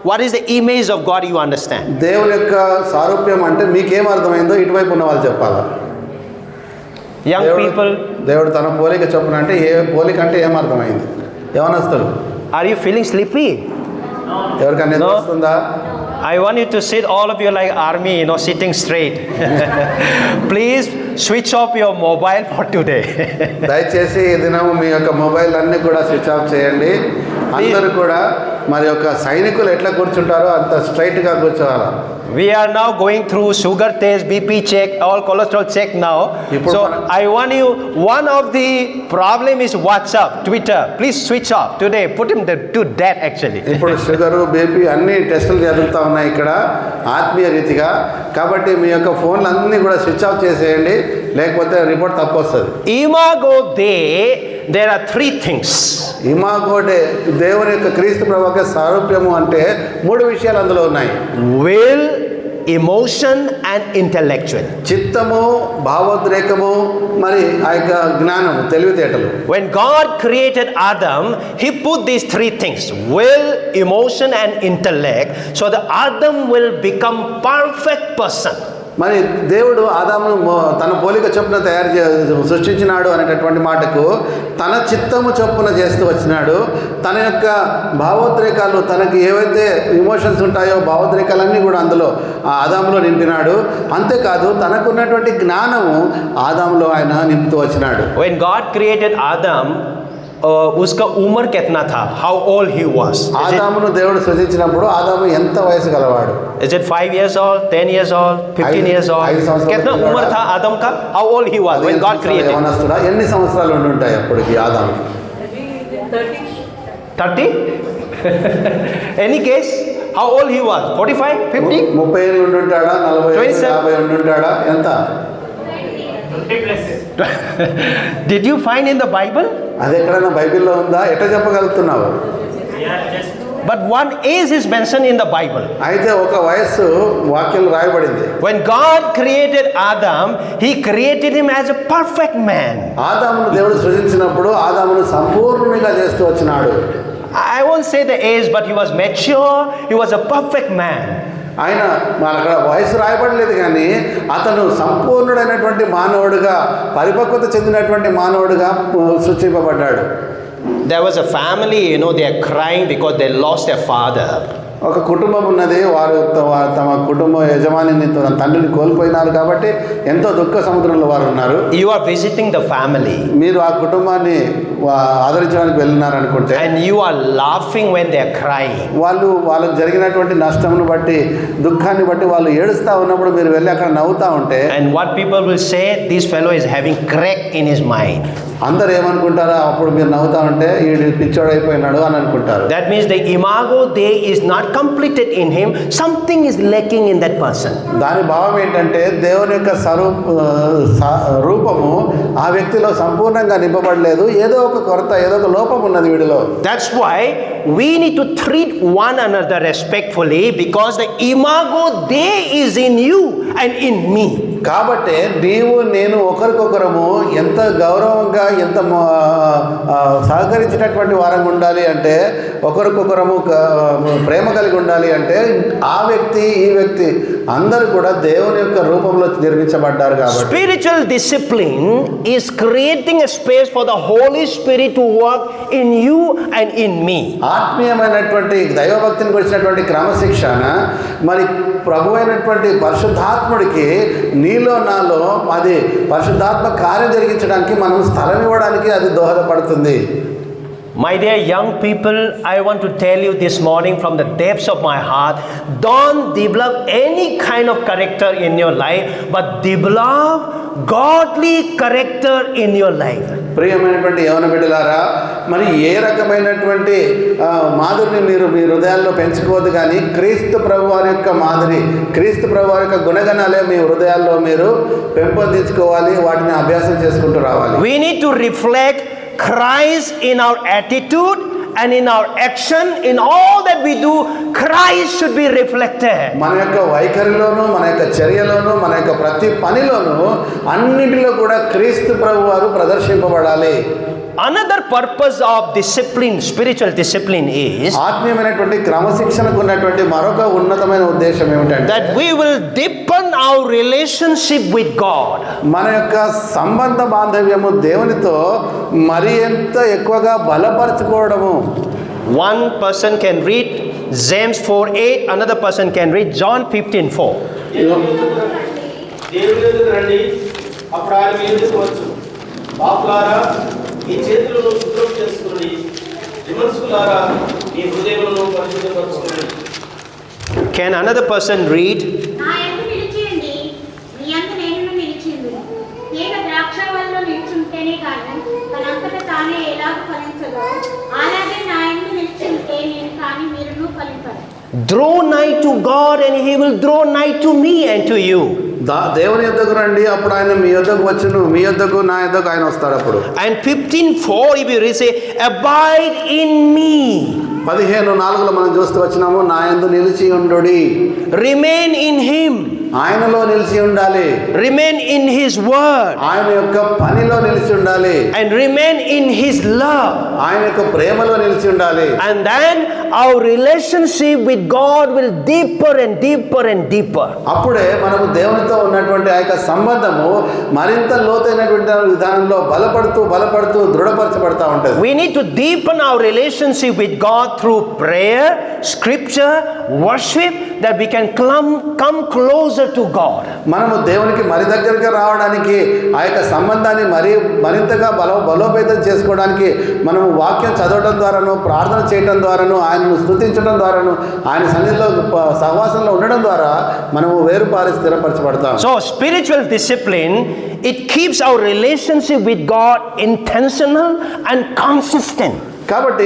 what is the image of God you understand? దేవుని యొక్క సారూప్యం అంటే మీకేం అర్థమైందో ఇటువైపు ఉన్న వాళ్ళు చెప్పాలా? Young people, దేవుడు తన పోలిక చొప్పున అంటే ఏ పోలిక అంటే ఏం అర్థమైంది? యవనస్తులు, are you feeling sleepy? ఎవరికైనా నిద్ర వస్తుందా? I want you to sit, all of you like army, sitting straight. Please switch off your mobile for today. దయచేసి ఈ దినము మీ యొక్క మొబైల్ అన్ని కూడా స్విచ్ ఆఫ్ చేయండి. అందరూ కూడా మరి యొక్క సైనికులు ఎట్లా కూర్చుంటారో అంత స్ట్రైట్గా కూర్చోవాలి. We are now going through sugar test, BP check, all cholesterol check now. So I want you, one of the problem is WhatsApp, Twitter. Please switch off today. Put him to death actually. ఇప్పుడు sugar, BP అన్ని టెస్టులు జరుగుతూ ఉన్నాయి ఇక్కడ ఆత్మీయ రీతిగా. కాబట్టి మీ యొక్క ఫోన్లు అన్నీ కూడా స్విచ్ ఆఫ్ చేసేయండి, లేకపోతే రిపోర్ట్ తప్పు వస్తుంది. Imago Dei, there are three things. Imago day దేవుని యొక్క క్రీస్తు ప్రభు యొక్క సారూప్యము అంటే మూడు విషయాలు అందులో ఉన్నాయి. Will, emotion and intellectual. చిత్తము, భావోద్రేకము, మరి ఆ యొక్క జ్ఞానము, తెలివితేటలు. When God created Adam, he put these three things: will, emotion and intellect, so the Adam will become perfect person. మరి దేవుడు ఆదామును తన పోలిక చొప్పున సృష్టించినాడు అనేటటువంటి మాటకు తన చిత్తము చొప్పున చేస్తూ వచ్చినాడు. తన యొక్క భావోద్రేకాలు, తనకి ఏవైతే ఇమోషన్స్ ఉంటాయో భావోద్రేకాలన్నీ కూడా అందులో ఆదాములో నింపినాడు. అంతేకాదు తనకున్నటువంటి జ్ఞానము ఆదాములో ఆయన నింపుతూ వచ్చినాడు. When God created Adam, उसका उम्र कितना था? How old he was? ఆదామును దేవుడు సృజించినప్పుడు ఆదాము ఎంత వయసు గలవాడు? Is it 5 years old, 10 years old, 15 years old? कितना उम्र था आदम का? How old he was when God created? ఎన్ని సంవత్సరాలు ఉండి ఉంటాయి అప్పటికి ఆదాము? 30? Any guess? How old he was? 45, 50? 30 ఏళ్ళు ఉండి ఉంటాడా? 40, 50 ఉండి ఉంటాడా? ఎంత? Did you find in the Bible? అది ఎక్కడైనా బైబిల్లో ఉందా? ఎట్లా చెప్పగలుగుతున్నావు? But one age is mentioned in the Bible. అయితే ఒక వయస్సు వాక్యంలో రాయబడింది. When God created Adam, he created him as a perfect man. ఆదామును దేవుడు సృజించినప్పుడు ఆదామును సంపూర్ణంగా చేస్తూ వచ్చినాడు. I won't say the age, but he was mature, he was a perfect man. ఆయన అక్కడ వయసు రాయబడలేదు కానీ అతను సంపూర్ణుడైనటువంటి మానవుడిగా, పరిపక్వత చెందినటువంటి మానవుడిగా సృష్టింపబడ్డాడు. There was a family, they are crying because they lost their father. ఒక కుటుంబం ఉన్నది, వారు తమ కుటుంబ యజమానిని తన తండ్రిని కోల్పోయినారు కాబట్టి ఎంతో దుఃఖ సముద్రంలో వారు ఉన్నారు. You are visiting the family. మీరు ఆ కుటుంబాన్ని ఆదరించడానికి వెళ్ళినారు అనుకుంటే, And you are laughing when they are crying. వాళ్ళకు జరిగినటువంటి నష్టమును బట్టి, దుఃఖాన్ని బట్టి వాళ్ళు ఏడుస్తూ ఉన్నప్పుడు మీరు వెళ్ళి అక్కడ నవ్వుతూ ఉంటే, And what people will say, this fellow is having crack in his mind. అందరు ఏమనుకుంటారో అప్పుడు మీరు నవ్వుతా ఉంటే వీడు పిచ్చోడైపోయినాడు అని అనుకుంటారు. That means the imago Dei is not completed in him. Something is lacking in that person. దాని భావం ఏంటంటే దేవుని యొక్క రూపము ఆ వ్యక్తిలో సంపూర్ణంగా నింపబడలేదు, ఏదో ఒక కొరత, ఏదో ఒక లోపం ఉన్నది వీడిలో. That's why we need to treat one another respectfully, because the imago Dei is in you and in me. కాబట్టి నీవు నేను ఒకరికొకరము ఎంత గౌరవంగా, ఎంత సహకరించినటువంటి వారంగా ఉండాలి అంటే, ఒకరికొకరము ప్రేమ కలిగి ఉండాలి అంటే, ఆ వ్యక్తి ఈ వ్యక్తి అందరూ కూడా దేవుని యొక్క రూపంలో నిర్మించబడ్డారు. కాబట్టి spiritual discipline is creating a space for the Holy Spirit to work in you and in me. ఆత్మీయమైనటువంటి దైవభక్తిని గురించినటువంటి క్రమశిక్షణ మరి ప్రభు అయినటువంటి పరిశుద్ధాత్ముడికి నీలో నాలో అది పరిశుద్ధాత్మ కార్యం జరిగించడానికి మనం స్థలం ఇవ్వడానికి అది దోహదపడుతుంది. My dear young people, I want to tell you this morning from the depths of my heart, don't develop any kind of character in your life, but develop godly character in your life. ప్రియమైనటువంటి యవన బిడ్డలారా, మరి ఏ రకమైనటువంటి మాదిరిని మీరు మీ హృదయాల్లో పెంచుకోవద్దు, కానీ క్రీస్తు ప్రభు వారి యొక్క మాదిరి, క్రీస్తు ప్రభు వారి యొక్క గుణగణాలే మీ హృదయాల్లో మీరు పెంపొందించుకోవాలి, వాటిని అభ్యాసం చేసుకుంటూ రావాలి. We need to reflect Christ in our attitude and in our action. In all that we do, Christ should be reflected. మన యొక్క వైఖరిలోను, మన యొక్క చర్యలోను, మన యొక్క ప్రతి పనిలోను అన్నిటిలో కూడా క్రీస్తు ప్రభు వారు ప్రదర్శింపబడాలి. Another purpose of discipline, spiritual discipline, is ఆత్మీయమైనటువంటి క్రమశిక్షణకు ఉన్నటువంటి మరొక ఉన్నతమైన ఉద్దేశం ఏమిటంటే, that we will deepen our relationship with God. మన యొక్క సంబంధ బాంధవ్యము దేవునితో మరి ఎంత ఎక్కువగా బలపరచుకోవడము. One person can read James 4:8, another person can read John 15:4. దేవుని ఎదుట రండి, అప్పుడు ఆయన మీ ఎదుట వచ్చు. పాపులారా, మీ చేతులను శుభ్రం చేసుకోండి, విమర్శకులారా, మీ హృదయములను పరిశుద్ధపరచుకోండి. Can another person read? నా యందు నిలిచియుండి, మీ యందు నేనును నిలిచియుందును. తీగ ద్రాక్షావల్లిలో నిలిచుంటేనే కాదు, తనంతట తానే ఎలాగ ఫలించదో, అలాగే నా యందు నిలిచుంటే నేను కానీ మీరును ఫలింపరు. Draw nigh to God and He will draw nigh to me and to you. దేవుని యొద్దకు రండి, అప్పుడు ఆయన మీ యొద్దకు వచ్చును, మీ యొద్దకు నా యొద్దకు ఆయన వస్తాడు. అప్పుడు And 15:4, if you read, say, abide in me. 15:4 మనం చూస్తూ వచ్చినాము, నా యందు నిలిచి ఉండుడి. Remain in Him. ఆయనలో నిలిచి ఉండాలి. Remain in His word. ఆయన యొక్క పనిలో నిలిచి ఉండాలి. And remain in His love. ఆయన యొక్క ప్రేమలో నిలిచి ఉండాలి. And then our relationship with God will deeper and deeper and deeper. అప్పుడే మనము దేవునితో ఉన్నటువంటి ఆ యొక్క సంబంధము మరింత లోతైనటువంటి విధానంలో బలపడుతూ దృఢపరచబడతా ఉంటుంది. We need to deepen our relationship with God through prayer, scripture, worship, that we can come closer to God. మనము దేవునికి మరి దగ్గరగా రావడానికి, ఆ యొక్క సంబంధాన్ని మరింతగా బలోపేతం చేసుకోవడానికి మనము వాక్యం చదవడం ద్వారాను, ప్రార్థన చేయడం ద్వారాను, ఆయనను స్తుతించడం ద్వారాను, ఆయన సన్నిధిలో సహవాసంలో ఉండడం ద్వారా మనము వేరుపారి స్థిరపరచబడతాం. So spiritual discipline, it keeps our relationship with God intentional and consistent. కాబట్టి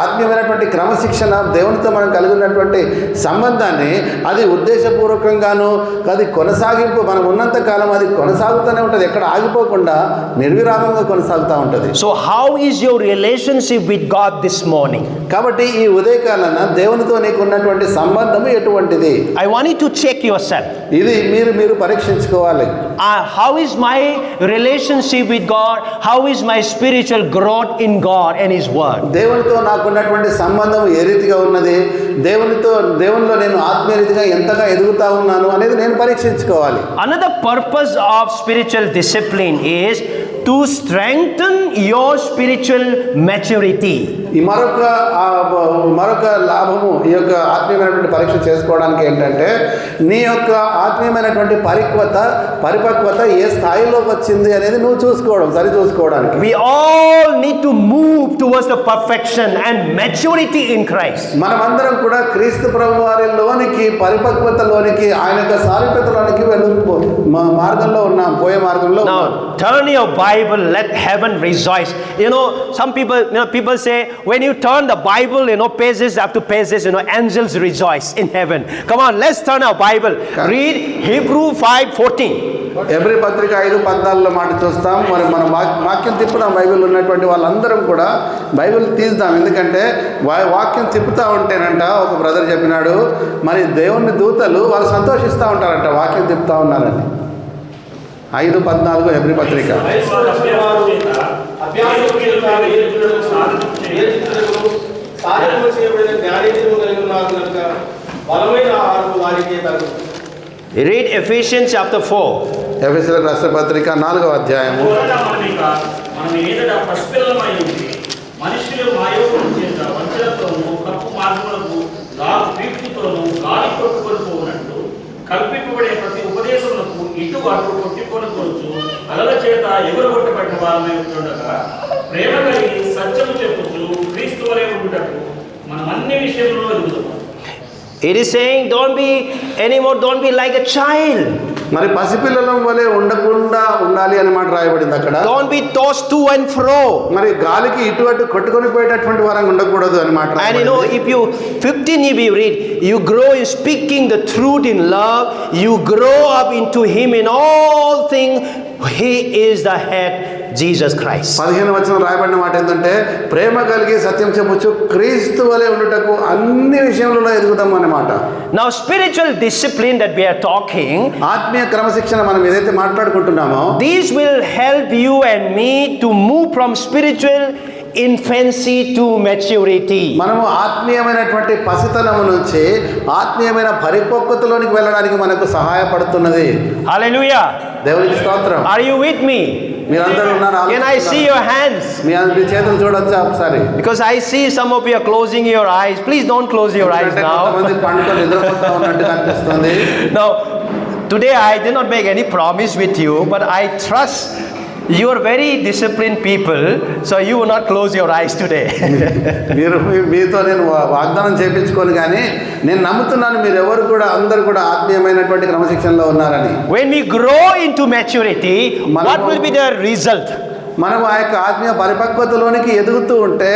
ఆత్మీయమైనటువంటి క్రమశిక్షణ దేవునితో మనం కలిగి ఉన్నటువంటి సంబంధాన్ని అది ఉద్దేశపూర్వకంగాను, అది కొనసాగింపు మనం ఉన్నంత కాలం అది కొనసాగుతూనే ఉంటుంది, ఎక్కడ ఆగిపోకుండా నిర్విరామంగా కొనసాగుతూ ఉంటుంది. So how is your relationship with God this morning? కాబట్టి ఈ ఉదయకాలన దేవునితో నీకు ఉన్నటువంటి సంబంధము ఎటువంటిది? I want you to check yourself. ఇది మీరు పరీక్షించుకోవాలి. How is my relationship with God? How is my spiritual growth in God and His Word? దేవునితో నాకున్నటువంటి సంబంధం ఏ రీతిగా ఉన్నది, దేవునిలో నేను ఆత్మీయ రీతిగా ఎంతగా ఎదుగుతా ఉన్నాను అనేది నేను పరీక్షించుకోవాలి. Another purpose of spiritual discipline is to strengthen your spiritual maturity. ఈ ఈ మరొక లాభము ఈ యొక్క ఆత్మీయమైనటువంటి పరీక్ష చేసుకోవడానికి ఏంటంటే నీ యొక్క ఆత్మీయమైనటువంటి పరిపక్వత ఏ స్థాయిలోకి వచ్చింది అనేది నువ్వు సరి చూసుకోవడానికి. We all need to move towards the perfection and maturity in Christ. మనమందరం కూడా క్రీస్తు ప్రభు వారిలోనికి పరిపక్వతలోనికి ఆయన యొక్క సారూప్యతలోనికి మార్గంలో ఉన్నాం, పోయే మార్గంలో. Now turn your Bible, let heaven rejoice. Some people say when you turn the Bible, pages after pages, angels rejoice in heaven. Come on, let's turn our Bible. Read Hebrew 5:14. ఎబ్రీ పత్రిక 5:14 మాట చూస్తాం. మరి మనం వాక్యం తిప్పుదాం. బైబిల్ ఉన్నటువంటి వాళ్ళందరం కూడా Bible తీద్దాం. ఎందుకంటే వాక్యం తిప్పుతూ ఉంటేనంట ఒక బ్రదర్ చెప్పినాడు, మరి దేవుని దూతలు వాళ్ళు సంతోషిస్తూ ఉంటారంట వాక్యం తిప్పుతూ ఉన్నారని. 5:14 ఎబ్రీ పత్రిక. Read Ephesians chapter 4. ఎఫెసీయులకు రాసిన పత్రిక 4వ అధ్యాయము. మనుషులు మాయోగం చేత వంచనతోనూ తప్పు మార్గములకు వీక్షితోనూ గాలి కొట్టుకొనిపోనట్లు కల్పింపబడే ప్రతి ఉపదేశములకు ఇటు అటు కొట్టికొనుకోవచ్చు అలల చేత ఎగురగొట్టబడిన వారమై ఉంటుండగా ప్రేమ కలిగి సత్యము చెప్పుచు క్రీస్తు వలె ఉండుటకు మనం అన్ని విషయంలో ఎదుగుతాం. It is saying don't be like a child. మరి పసిపిల్లల వలె ఉండకుండా ఉండాలి అని మాట రాయబడింది అక్కడ. Don't be tossed to and fro. మరి గాలికి ఇటు అటు కొట్టుకొని పోయేటటువంటి వారంగా ఉండకూడదు అని మాట. And if you read, you grow in speaking the truth in love, you grow up into him in all things. He is the head, Jesus Christ. 15వ వచనం రాయబడిన మాట ఏంటంటే ప్రేమ కలిగి సత్యం చెప్పుచు క్రీస్తు వలె ఉండుటకు అన్ని విషయంలో ఎదుగుదాం అన్నమాట. Now spiritual discipline that we are talking, ఆత్మీయ క్రమశిక్షణ మనం ఏదైతే మాట్లాడుకుంటున్నామో, these will help you and me to move from spiritual infancy to maturity. మనము ఆత్మీయమైనటువంటి పసితనము నుంచి ఆత్మీయమైన పరిపక్వతలోనికి వెళ్ళడానికి మనకు సహాయపడుతున్నది. Hallelujah. దేవునికి స్తోత్రం. Are you with me? మీరందరూ ఉన్నారా? Can I see your hands? మీ చేతులు చూడొచ్చా ఒకసారి? Because I see some of you are closing your eyes. Please don't close your eyes now. కొంతమంది పండుకొని నిద్రపోతా ఉన్నట్టు కనిపిస్తుంది. Now today I did not make any promise with you, but I trust you are very disciplined people, so you will not close your eyes today. మీతో నేను వాగ్దానం చేయించుకోను, కానీ నేను నమ్ముతున్నాను మీరెవరు కూడా అందరూ కూడా ఆత్మీయమైనటువంటి క్రమశిక్షణలో ఉన్నారని. When we grow into maturity, what will be the result? మనం ఆ యొక్క ఆత్మీయ పరిపక్వతలోనికి ఎదుగుతూ ఉంటే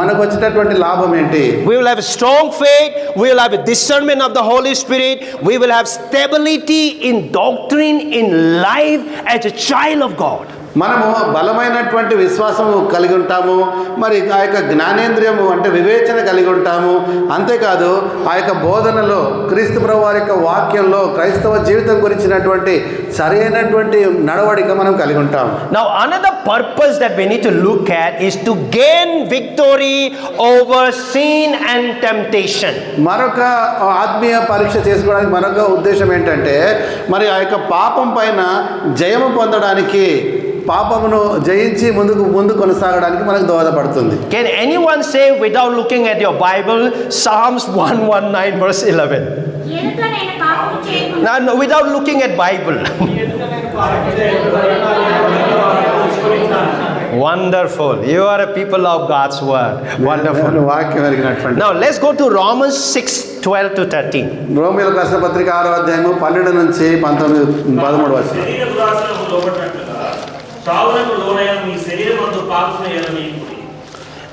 మనకు వచ్చేటటువంటి లాభం ఏంటి? We will have strong faith, we will have a discernment of the Holy Spirit, we will have stability in doctrine, in life as a child of God. మనము బలమైనటువంటి విశ్వాసము కలిగి ఉంటాము, మరి ఆ యొక్క జ్ఞానేంద్రియము అంటే వివేచన కలిగి ఉంటాము. అంతేకాదు ఆ యొక్క బోధనలో క్రీస్తు ప్రభు వారి యొక్క వాక్యంలో క్రైస్తవ జీవితం గురించినటువంటి సరైనటువంటి నడవడిక మనం కలిగి ఉంటాము. Now another purpose that we need to look at is to gain victory over sin and temptation. మరొక ఆత్మీయ పరీక్ష చేసుకోవడానికి మరొక ఉద్దేశం ఏంటంటే మరి ఆ యొక్క పాపం పైన జయము పొందడానికి, పాపమును జయించి ముందు కొనసాగడానికి మనకు దోహదపడుతుంది. Can anyone say without looking at your Bible Psalms 119 verse 11? No, without looking at Bible. Wonderful. You are a people of God's word. Wonderful. Now let's go to Romans 6:12 to 13. రోమీయులకు రాసిన పత్రిక 6వ అధ్యాయము 12 నుంచి 13 వచనం.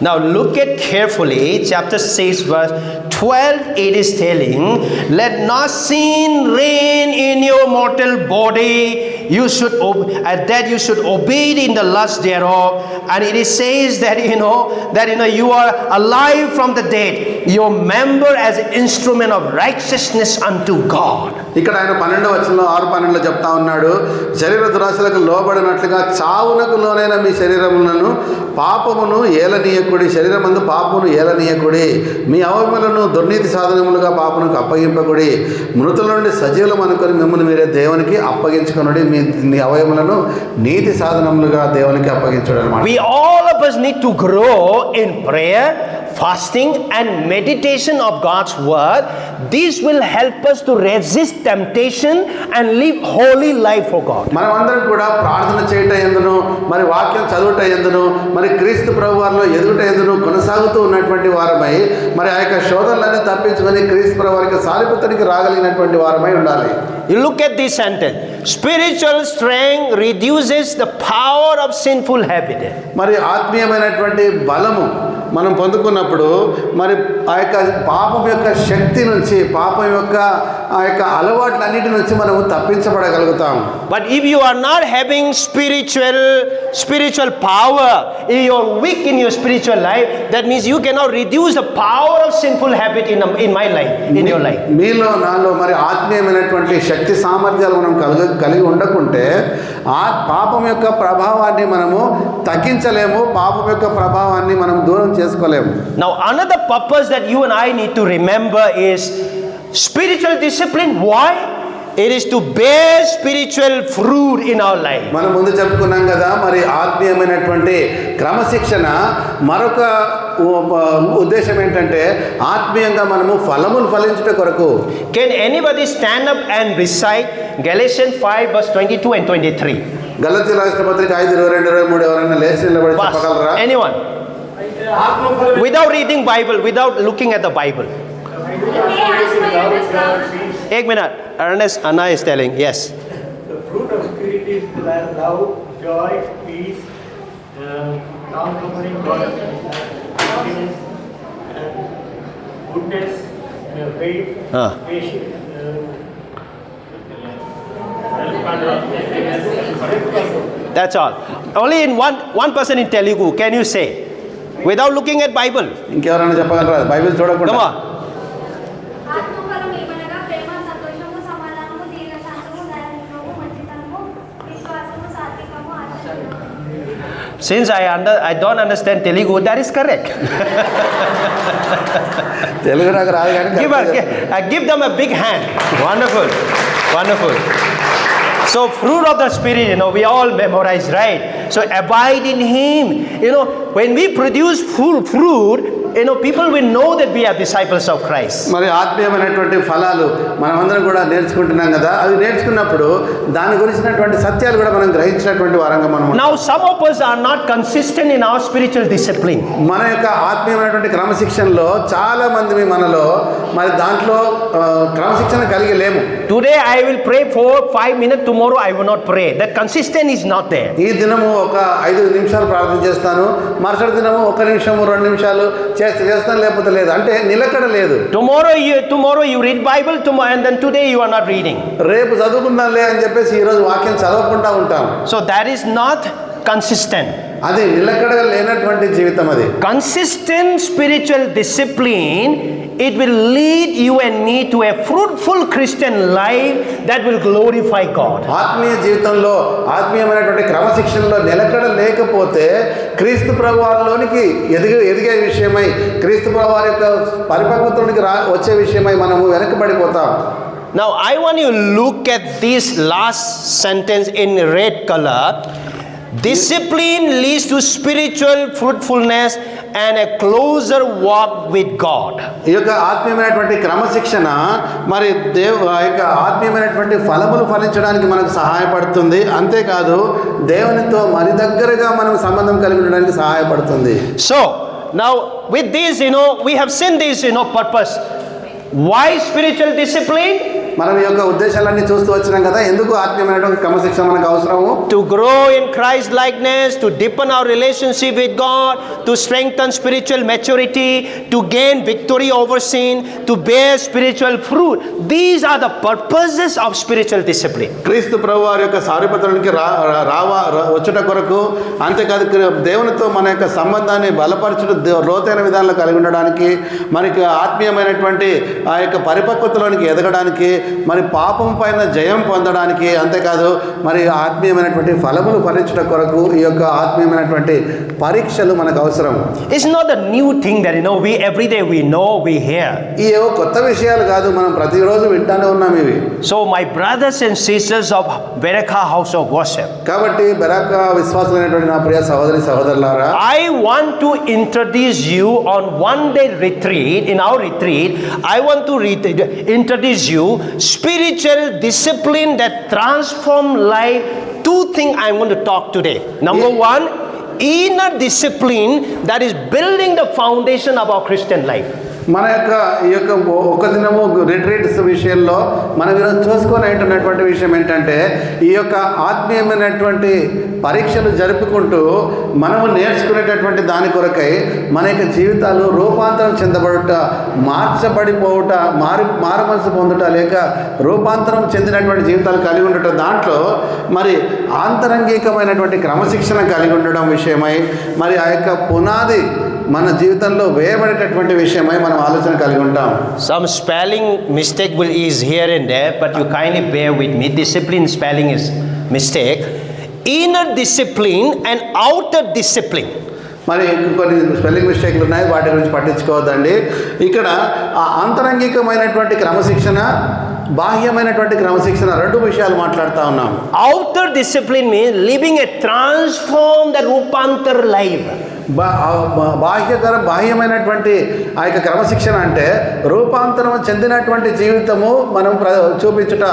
Now look at carefully chapter 6 verse 12. It is telling, let not sin reign in your mortal body, you should obey it in the lust thereof. And it says that you are alive from the dead, your member as an instrument of righteousness unto God. ఇక్కడ ఆయన 12వ వచనంలో 6:12 చెప్తా ఉన్నాడు, శరీర దురాశలకు లోబడినట్లుగా చావునకు లోనైన మీ శరీరములను పాపమును ఏలనీయకుడి, శరీరమందు పాపమును ఏలనీయకుడి, మీ అవయములను దుర్నీతి సాధనములుగా పాపమునకు అప్పగింపకుడి, మృతుల నుండి సజీవులం అనుకొని మిమ్మల్ని మీరే దేవునికి అప్పగించుకొనుడి, మీ నీ అవయములను నీతి సాధనములుగా దేవునికి అప్పగించడం అన్నమాట. We all of us need to grow in prayer, fasting and meditation of God's word. This will help us to resist temptation and live holy life for God. మనం అందరం కూడా ప్రార్థన చేయట ఎందును, మరి వాక్యం చదువుట ఎందును, మరి క్రీస్తు ప్రభువారిలో ఎదుగుట ఎందును కొనసాగుతూ ఉన్నటువంటి వారమై, మరి ఆ యొక్క శోధనలన్నీ తప్పించుకొని క్రీస్తు ప్రభువారికి సాలిపుత్రునికి రాగలిగినటువంటి వారమై ఉండాలి. You look at this sentence. Spiritual strength reduces the power of sinful habit. మరి ఆత్మీయమైనటువంటి బలము మనం పొందుకున్నప్పుడు మరి ఆ యొక్క పాపం యొక్క శక్తి నుంచి, పాపం యొక్క ఆ యొక్క అలవాట్లన్నిటి నుంచి మనము తప్పించబడగలుగుతాం. But if you are not having spiritual power, if you are weak in your spiritual life, that means you cannot reduce the power of sinful habit in my life, in your life. మీలో నాలో మరి ఆత్మీయమైనటువంటి శక్తి సామర్థ్యాలు మనం కలిగి ఉండకుంటే ఆ పాపం యొక్క ప్రభావాన్ని మనము తగ్గించలేము, పాపం యొక్క ప్రభావాన్ని మనం దూరం చేసుకోలేము. Now another purpose that you and I need to remember is spiritual discipline. Why? It is to bear spiritual fruit in our life. మనం ముందు చెప్పుకున్నాం కదా, మరి ఆత్మీయమైనటువంటి క్రమశిక్షణ మరొక ఉద్దేశం ఏంటంటే ఆత్మీయంగా మనము ఫలములు ఫలించుట కొరకు. Can anybody stand up and recite Galatians 5 verse 22 and 23? గలతీ రాసిన పత్రిక 5:22-23 ఎవరైనా లేచి నిలబడి చెప్పగలరా? Anyone? Without reading Bible, without looking at the Bible. Ek minute. Anna is telling, yes. The fruit of Spirit is love, joy, peace, long-suffering, godliness, goodness, faith, patience, That's all. Only in one person in Telugu can you say, without looking at Bible. ఇంకెవరైనా చెప్పగలరా Bible చూడకుండా? Come on. ఆత్మఫలం ఏమనగా ప్రేమ, సంతోషము, సమాధానము, దీర్ఘశాంతము, దయాళుత్వము, మంచితనము, విశ్వాసము, సాత్వికము, ఆచారము. Since I don't understand Telugu, that is correct. Telugu నాకు రాదు కానీ Give them a big hand. Wonderful. Wonderful. So fruit of the Spirit, we all memorize, right? So abide in Him. When we produce full fruit, people will know that we are disciples of Christ. మరి ఆత్మీయమైనటువంటి ఫలాలు మనమందరం కూడా నేర్చుకుంటున్నాం కదా, అది నేర్చుకున్నప్పుడు దాని గురించినటువంటి సత్యాలు కూడా మనం గ్రహించినటువంటి వారంగా మనం. Now some of us are not consistent in our spiritual discipline. మన యొక్క ఆత్మీయమైనటువంటి క్రమశిక్షణలో చాలా మంది మనలో మరి దాంట్లో క్రమశిక్షణ కలిగి లేము. Today I will pray for 5 minutes, tomorrow I will not pray. That consistency is not there. ఈ దినము ఒక 5 నిమిషాలు ప్రార్థన చేస్తాను, మరుసటి దినము 1 నిమిషము 2 నిమిషాలు చేస్తాను, లేకపోతే లేదు, అంటే నిలకడ లేదు. Tomorrow you read Bible, and then today you are not reading. రేపు చదువుకుందాంలే అని చెప్పేసి ఈ రోజు వాక్యం చదవకుండా ఉంటాం. So that is not consistent. అది నిలకడగా లేనటువంటి జీవితం. అది consistent spiritual discipline, it will lead you and me to a fruitful Christian life that will glorify God. ఆత్మీయ జీవితంలో ఆత్మీయమైనటువంటి క్రమశిక్షణలో నిలకడ లేకపోతే క్రీస్తు ప్రభువారిలోనికి ఎదిగే విషయమై, క్రీస్తు ప్రభువారి యొక్క పరిపక్వతలోనికి వచ్చే విషయమై మనము వెనకబడిపోతాం. Now I want you to look at this last sentence in red color. Discipline leads to spiritual fruitfulness and a closer walk with God. ఈ యొక్క ఆత్మీయమైనటువంటి క్రమశిక్షణ మరి ఆ యొక్క ఆత్మీయమైనటువంటి ఫలములు ఫలించడానికి మనకు సహాయపడుతుంది. అంతేకాదు దేవునితో మరి దగ్గరగా మనం సంబంధం కలిగి ఉండడానికి సహాయపడుతుంది. So now with this, we have seen this, purpose. Why spiritual discipline? మనం ఈ యొక్క ఉద్దేశాలన్నీ చూస్తూ వచ్చినాం కదా, ఎందుకు ఆత్మీయమైనటువంటి క్రమశిక్షణ మనకు అవసరము? To grow in Christ likeness, to deepen our relationship with God, to strengthen spiritual maturity, to gain victory over sin, to bear spiritual fruit. These are the purposes of spiritual discipline. క్రీస్తు ప్రభువారి యొక్క సారూప్యతలోనికి వచ్చుట కొరకు, అంతేకాదు దేవునితో మన యొక్క సంబంధాన్ని బలపరచుట, లోతైన విధానంలో కలిగి ఉండడానికి, మనకి ఆత్మీయమైనటువంటి ఆ యొక్క పరిపక్వతలోనికి ఎదగడానికి, మరి పాపం పైన జయం పొందడానికి, అంతేకాదు మరి ఆత్మీయమైనటువంటి ఫలములు ఫలించడం కొరకు ఈ యొక్క ఆత్మీయమైనటువంటి పరీక్షలు మనకు అవసరం. It's not a new thing that we every day we know, we hear. ఈ ఏవో కొత్త విషయాలు కాదు, మనం ప్రతిరోజు వింటానే ఉన్నాం ఇవి. So my brothers and sisters of Beraka House of Worship, కాబట్టి బెరాక విశ్వాసులైనటువంటి నా ప్రియ సహోదరి సహోదరులారా, I want to introduce you on one day retreat. In our retreat, I want to introduce you spiritual discipline that transform life. Two things I want to talk today. Number one, inner discipline that is building the foundation of our Christian life. మన యొక్క ఈ యొక్క ఒక దినము retreats విషయంలో మనం ఈరోజు చూసుకొని ఉంటున్నటువంటి విషయం ఏంటంటే, ఈ యొక్క ఆత్మీయమైనటువంటి పరీక్షలు జరుపుకుంటూ మనము నేర్చుకునేటటువంటి దాని కొరకై మన యొక్క జీవితాలు రూపాంతరం చెందబడుట, మార్చబడిపోవుట, మారుమనసు పొందుట, లేక రూపాంతరం చెందినటువంటి జీవితాలు కలిగి ఉండటం, దాంట్లో మరి ఆంతరంగికమైనటువంటి క్రమశిక్షణ కలిగి ఉండడం విషయమై, మరి ఆ యొక్క పునాది మన జీవితంలో వేయబడేటటువంటి విషయమై మనం ఆలోచన కలిగి ఉంటాం. Some spelling mistake is here and there, but you kindly bear with me. Discipline spelling is mistake. Inner discipline and outer discipline. మరి కొన్ని స్పెల్లింగ్ మిస్టేక్లు ఉన్నాయి, వాటి గురించి పట్టించుకోవద్దండి. ఇక్కడ ఆ ఆంతరంగికమైనటువంటి క్రమశిక్షణ, బాహ్యమైనటువంటి క్రమశిక్షణ, రెండు విషయాలు మాట్లాడుతూ ఉన్నాం. Outer discipline means living a transformed రూపాంతర life. బాహ్యమైనటువంటి ఆ యొక్క క్రమశిక్షణ అంటే రూపాంతరం చెందినటువంటి జీవితము మనం చూపించుట.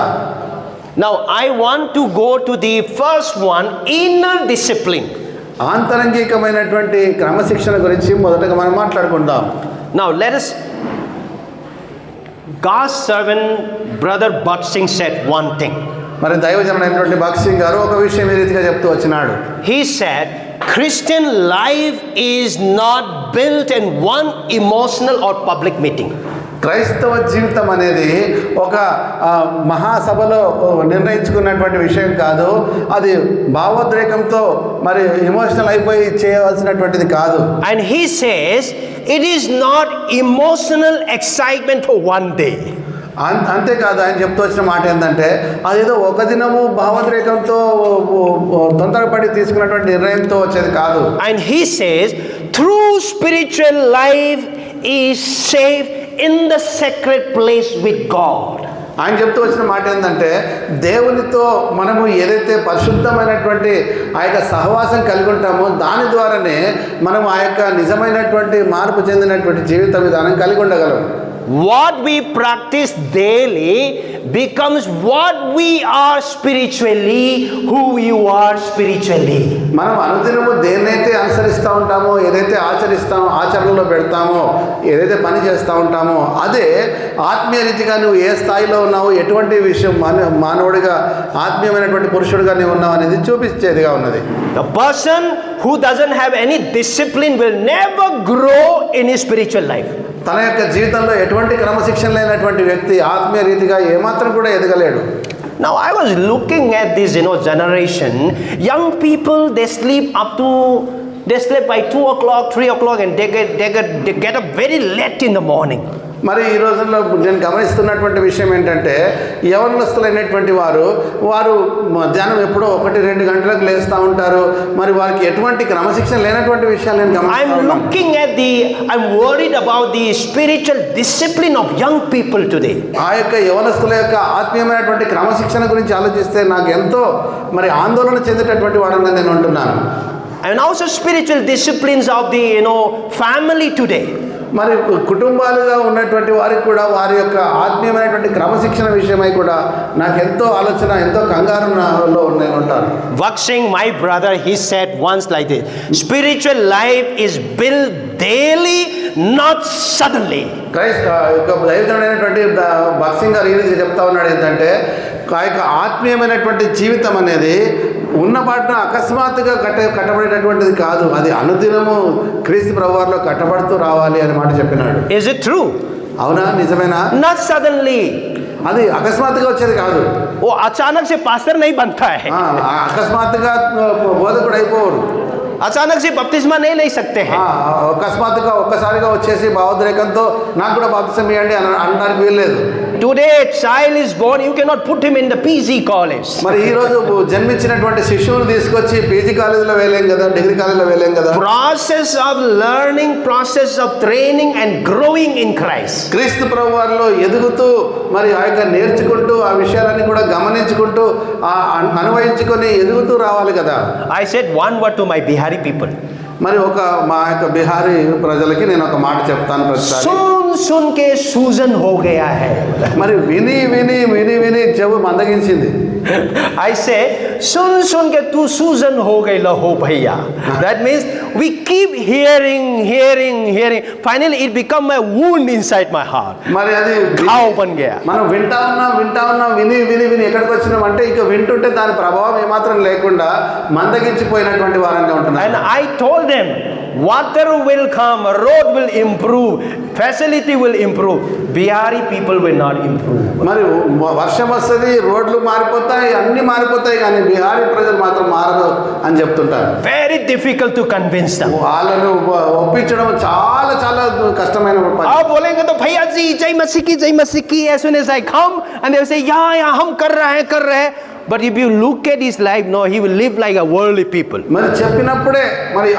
Now I want to go to the first one, inner discipline. ఆంతరంగికమైనటువంటి క్రమశిక్షణ గురించి మొదటగా మనం మాట్లాడుకుందాం. Now let us, God's servant brother Bhat Singh said one thing. మరి దైవజనుడైనటువంటి భగత్ సింగ్ గారు ఒక విషయం ఈ రీతిగా చెప్తూ వచ్చినాడు. He said Christian life is not built in one emotional or public meeting. క్రైస్తవ జీవితం అనేది ఒక మహాసభలో నిర్ణయించుకున్నటువంటి విషయం కాదు. అది భావోద్రేకంతో మరి ఎమోషనల్ అయిపోయి చేయవలసినటువంటిది కాదు. And he says it is not emotional excitement for one day. అంతేకాదు, ఆయన చెప్తూ వచ్చిన మాట ఏంటంటే అదేదో ఒక దినము భావోద్రేకంతో తొందరపడి తీసుకున్నటువంటి నిర్ణయంతో వచ్చేది కాదు. And he says true spiritual life is safe in the sacred place with God. ఆయన చెప్తూ వచ్చిన మాట ఏంటంటే దేవునితో మనము ఏదైతే పరిశుద్ధమైనటువంటి ఆ యొక్క సహవాసం కలిగి ఉంటామో దాని ద్వారానే మనం ఆ యొక్క నిజమైనటువంటి మార్పు చెందినటువంటి జీవిత విధానం కలిగి ఉండగలం. What we practice daily becomes what we are spiritually, who you are spiritually. మనం అనుదినము దేన్నైతే అనుసరిస్తూ ఉంటామో, ఏదైతే ఆచరణలో పెడతామో, ఏదైతే పని చేస్తూ ఉంటామో అదే ఆత్మీయ రీతిగా నువ్వు ఏ స్థాయిలో ఉన్నావు, ఎటువంటి విషయం మానవుడిగా ఆత్మీయమైనటువంటి పురుషుడిగా నువ్వు ఉన్నావు అనేది చూపించేదిగా ఉన్నది. The person who doesn't have any discipline will never grow in his spiritual life. తన యొక్క జీవితంలో ఎటువంటి క్రమశిక్షణ లేనటువంటి వ్యక్తి ఆత్మీయ రీతిగా ఏమాత్రం కూడా ఎదగలేడు. Now I was looking at this generation, young people, they sleep by 2 o'clock, 3 o'clock, and they get up very late in the morning. మరి ఈ రోజుల్లో నేను గమనిస్తున్నటువంటి విషయం ఏంటంటే యవనస్తులైనటువంటి వారు మధ్యాహ్నం ఎప్పుడో 1-2 గంటలకు లేస్తూ ఉంటారు. మరి వారికి ఎటువంటి క్రమశిక్షణ లేనటువంటి విషయాలు నేను గమనిస్తున్నాను. I'm worried about the spiritual discipline of young people today. ఆ యొక్క యవనస్తుల యొక్క ఆత్మీయమైనటువంటి క్రమశిక్షణ గురించి ఆలోచిస్తే నాకు ఎంతో మరి ఆందోళన చెందేటటువంటి వాడని నేను అంటున్నాను. And also spiritual disciplines of the family today. మరి కుటుంబాలుగా ఉన్నటువంటి వారికి కూడా వారి యొక్క ఆత్మీయమైనటువంటి క్రమశిక్షణ విషయమై కూడా నాకు ఎంతో ఆలోచన, ఎంతో కంగారులో నేను ఉంటాను. Bhat Singh, my brother, he said once like this: spiritual life is built daily, not suddenly. దైవజనుడైనటువంటి Bhagat Singh గారు ఈ రీతిగా చెప్తా ఉన్నాడు ఏంటంటే ఆ యొక్క ఆత్మీయమైనటువంటి జీవితం అనేది ఉన్నపాటున అకస్మాత్తుగా కట్టబడేటటువంటిది కాదు, అది అనుదినము క్రీస్తు ప్రభువారిలో కట్టబడుతూ రావాలి అని మాట చెప్పినాడు. Is it true? అవునా, నిజమేనా? Not suddenly. అది అకస్మాత్తుగా వచ్చేది కాదు. वो अचानक से पास्टर नहीं बनता है. అకస్మాత్తుగా బోధకుడు అయిపోరు. अचानक से बपतिस्मा नहीं ले सकते हैं. అకస్మాత్తుగా ఒక్కసారిగా వచ్చేసి భావోద్రేకంతో నాకు కూడా బాప్తిసం ఇవ్వండి అనడానికి వీల్లేదు. Today a child is born, you cannot put him in the PG college. మరి ఈ రోజు జన్మించినటువంటి శిశువుని తీసుకొచ్చి పీజీ కాలేజీలో వేలేం కదా, డిగ్రీ కాలేజీలో వేలేం కదా. Process of learning, process of training and growing in Christ. క్రీస్తు ప్రభువారిలో ఎదుగుతూ మరి ఆ యొక్క నేర్చుకుంటూ ఆ విషయాలన్నీ కూడా గమనించుకుంటూ అనుభవించుకొని ఎదుగుతూ రావాలి కదా. I said one word to my Bihari people. మరి మా యొక్క బిహారీ ప్రజలకి నేను ఒక మాట చెప్తాను ప్రతిసారి. सुन के सूजन हो गया है. మరి విని విని విని విని చెవు మందగించింది. I say सुन के तू सूजन हो गई हो भैया. That means we keep hearing. Finally it become a wound inside my heart. మరి అది घाव बन गया. మనం వింటా ఉన్నాం విని ఎక్కడికి వచ్చినాం అంటే ఇక వింటుంటే దాని ప్రభావం ఏమాత్రం లేకుండా మందగించిపోయినటువంటి వారంగా ఉంటున్నాం. And I told them, water will come, road will improve, facility will improve. Bihari people will not improve. మరి వర్షం వస్తుంది, రోడ్లు మారిపోతాయి, అన్ని మారిపోతాయి, కానీ బిహారీ ప్రజలు మాత్రం మారదు అని చెప్తుంటారు. Very difficult to convince them. వాళ్ళను ఒప్పించడం చాలా చాలా కష్టమైన పని. आप बोलेंगे तो भैया जी जय मसीह की as soon as I come and they will say yeah हम कर रहे हैं. But if you look at his life, no, he will live like a worldly people. మరి చెప్పినప్పుడే మరి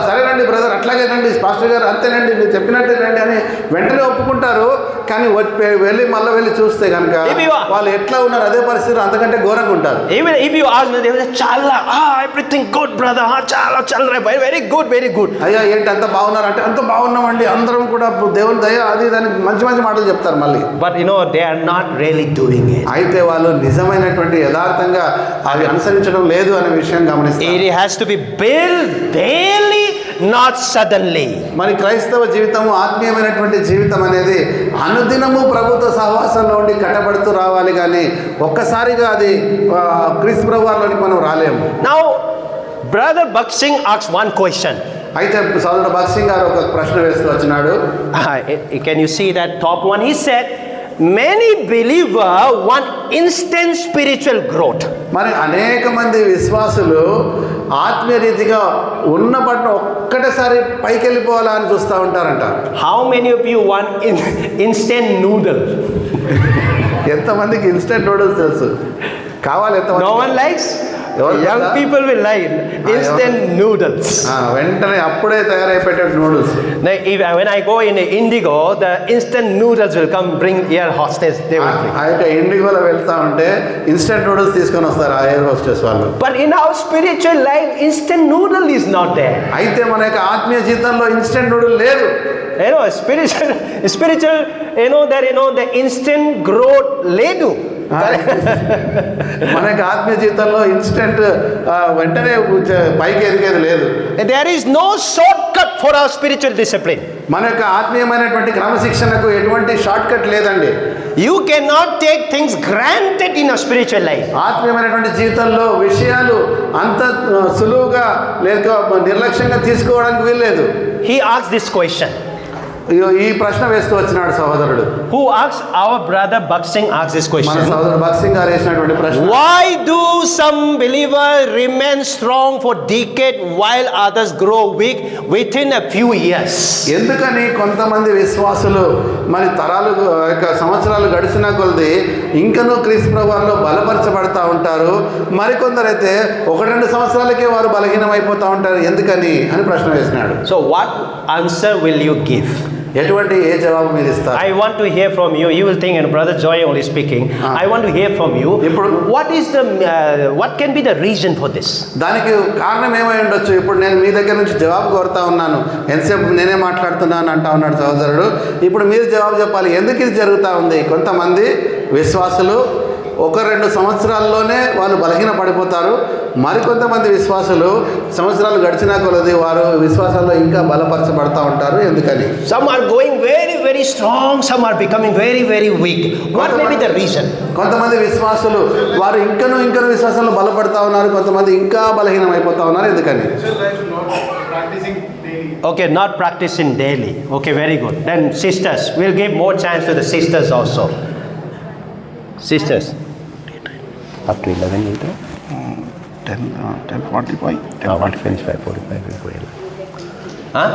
సరేనండి బ్రదర్, అట్లాగే రండి పాస్టర్ గారు, అంతేనండి మీరు చెప్పినట్టే రండి అని వెంటనే ఒప్పుకుంటారు. కానీ వెళ్ళి చూస్తే కనుక వాళ్ళు ఎట్లా ఉన్నారు అదే పరిస్థితి అంతకంటే ఘోరంగా ఉంటారు. Even if you ask me, they will say chala, everything good brother, chala chal raha, very good. అయ్యా ఏంటి అంత బాగున్నారు అంటే అంత బాగున్నామండి, అందరం కూడా దేవుని దయ అది దానికి మంచి మాటలు చెప్తారు మళ్ళీ. But they are not really doing it. అయితే వాళ్ళు నిజమైనటువంటి యథార్థంగా అవి అనుసరించడం లేదు అనే విషయం గమనిస్తారు. It has to be built daily, not suddenly. మరి క్రైస్తవ జీవితం, ఆత్మీయమైనటువంటి జీవితం అనేది అనుదినము ప్రభుత్వ సహవాసంలో ఉండి కట్టబడుతూ రావాలి, కానీ ఒక్కసారిగా అది క్రీస్తు ప్రభువారిలోనికి మనం రాలేము. Now brother Bakshi asked one question. అయితే సోదరుడు భక్సింగ్ గారు ఒక ప్రశ్న వేస్తూ వచ్చినాడు. Can you see that top one? He said many believers want instant spiritual growth. మరి అనేక మంది విశ్వాసులు ఆత్మీయ రీతిగా ఉన్న పట్ల ఒక్కటేసారి పైకి వెళ్ళిపోవాలా అని చూస్తూ ఉంటారంట. How many of you want instant noodle? ఎంతమందికి ఇన్స్టెంట్ నూడిల్స్ తెలుసు? కావాలి ఎంతమంది? No one likes? Young people will like instant noodles. వెంటనే అప్పుడే తయారైపోయే noodles. When I go in Indigo, the instant noodles will come bring air hostess. They will bring. ఆ యొక్క ఇండిగోలో వెళ్తా ఉంటే ఇన్స్టెంట్ నూడిల్స్ తీసుకొని వస్తారు ఆ ఎయిర్ హోస్టెస్ వాళ్ళు. But in our spiritual life, instant noodle is not there. అయితే మన యొక్క ఆత్మీయ జీవితంలో ఇన్స్టెంట్ నూడిల్ లేదు. Spiritual, the instant growth ledu. మన యొక్క ఆత్మీయ జీవితంలో ఇన్స్టెంట్ వెంటనే పైకి ఎదిగేది లేదు. There is no shortcut for our spiritual discipline. మన యొక్క ఆత్మీయమైనటువంటి క్రమశిక్షణకు ఎటువంటి షార్ట్ కట్ లేదండి. You cannot take things granted in a spiritual life. ఆత్మీయమైనటువంటి జీవితంలో విషయాలు అంత సులువుగా లేక నిర్లక్ష్యంగా తీసుకోవడానికి వీల్లేదు. He asked this question. ఈ ప్రశ్న వేస్తూ వచ్చినాడు సహోదరుడు. Who asked? Our brother Bakshi asked this question. మన సహోదరుడు భక్సింగ్ గారు వేసినటువంటి ప్రశ్న. Why do some believers remain strong for decades while others grow weak within a few years? ఎందుకని కొంతమంది విశ్వాసులు మరి తరాలు సంవత్సరాలు గడిచిన కొలది ఇంకనూ క్రీస్తు ప్రభువులో బలపరచబడతా ఉంటారు, మరికొందరైతే 1-2 సంవత్సరాలకే వారు బలహీనమైపోతూ ఉంటారు, ఎందుకని అని ప్రశ్న వేసినాడు. So what answer will you give? ఎటువంటి ఏ జవాబు మీరు ఇస్తారు? I want to hear from you. You will think, and Brother Joy only speaking. I want to hear from you. What can be the reason for this? దానికి కారణం ఏమై ఉండొచ్చు? ఇప్పుడు నేను మీ దగ్గర నుంచి జవాబు కోరుతా ఉన్నాను, ఎంతసేపు నేనే మాట్లాడుతున్నాను అంటా ఉన్నాడు సహోదరుడు. ఇప్పుడు మీరు జవాబు చెప్పాలి, ఎందుకు ఇది జరుగుతూ ఉంది? కొంతమంది విశ్వాసులు 1-2 సంవత్సరాల్లోనే వాళ్ళు బలహీన పడిపోతారు, మరికొంతమంది విశ్వాసులు సంవత్సరాలు గడిచినా కొలది వారు విశ్వాసాల్లో ఇంకా బలపరచబడతా ఉంటారు, ఎందుకని? Some are going very, very strong, some are becoming very, very weak. What may be the reason? కొంతమంది విశ్వాసులు వారు ఇంకనూ విశ్వాసంలో బలపడతా ఉన్నారు, కొంతమంది ఇంకా బలహీనం అయిపోతా ఉన్నారు, ఎందుకని? Okay, not practicing daily. Okay, very good. Then sisters, we'll give more chance to the sisters also. Sisters, up to 11 later. 10:45. 10:45, 45. Huh?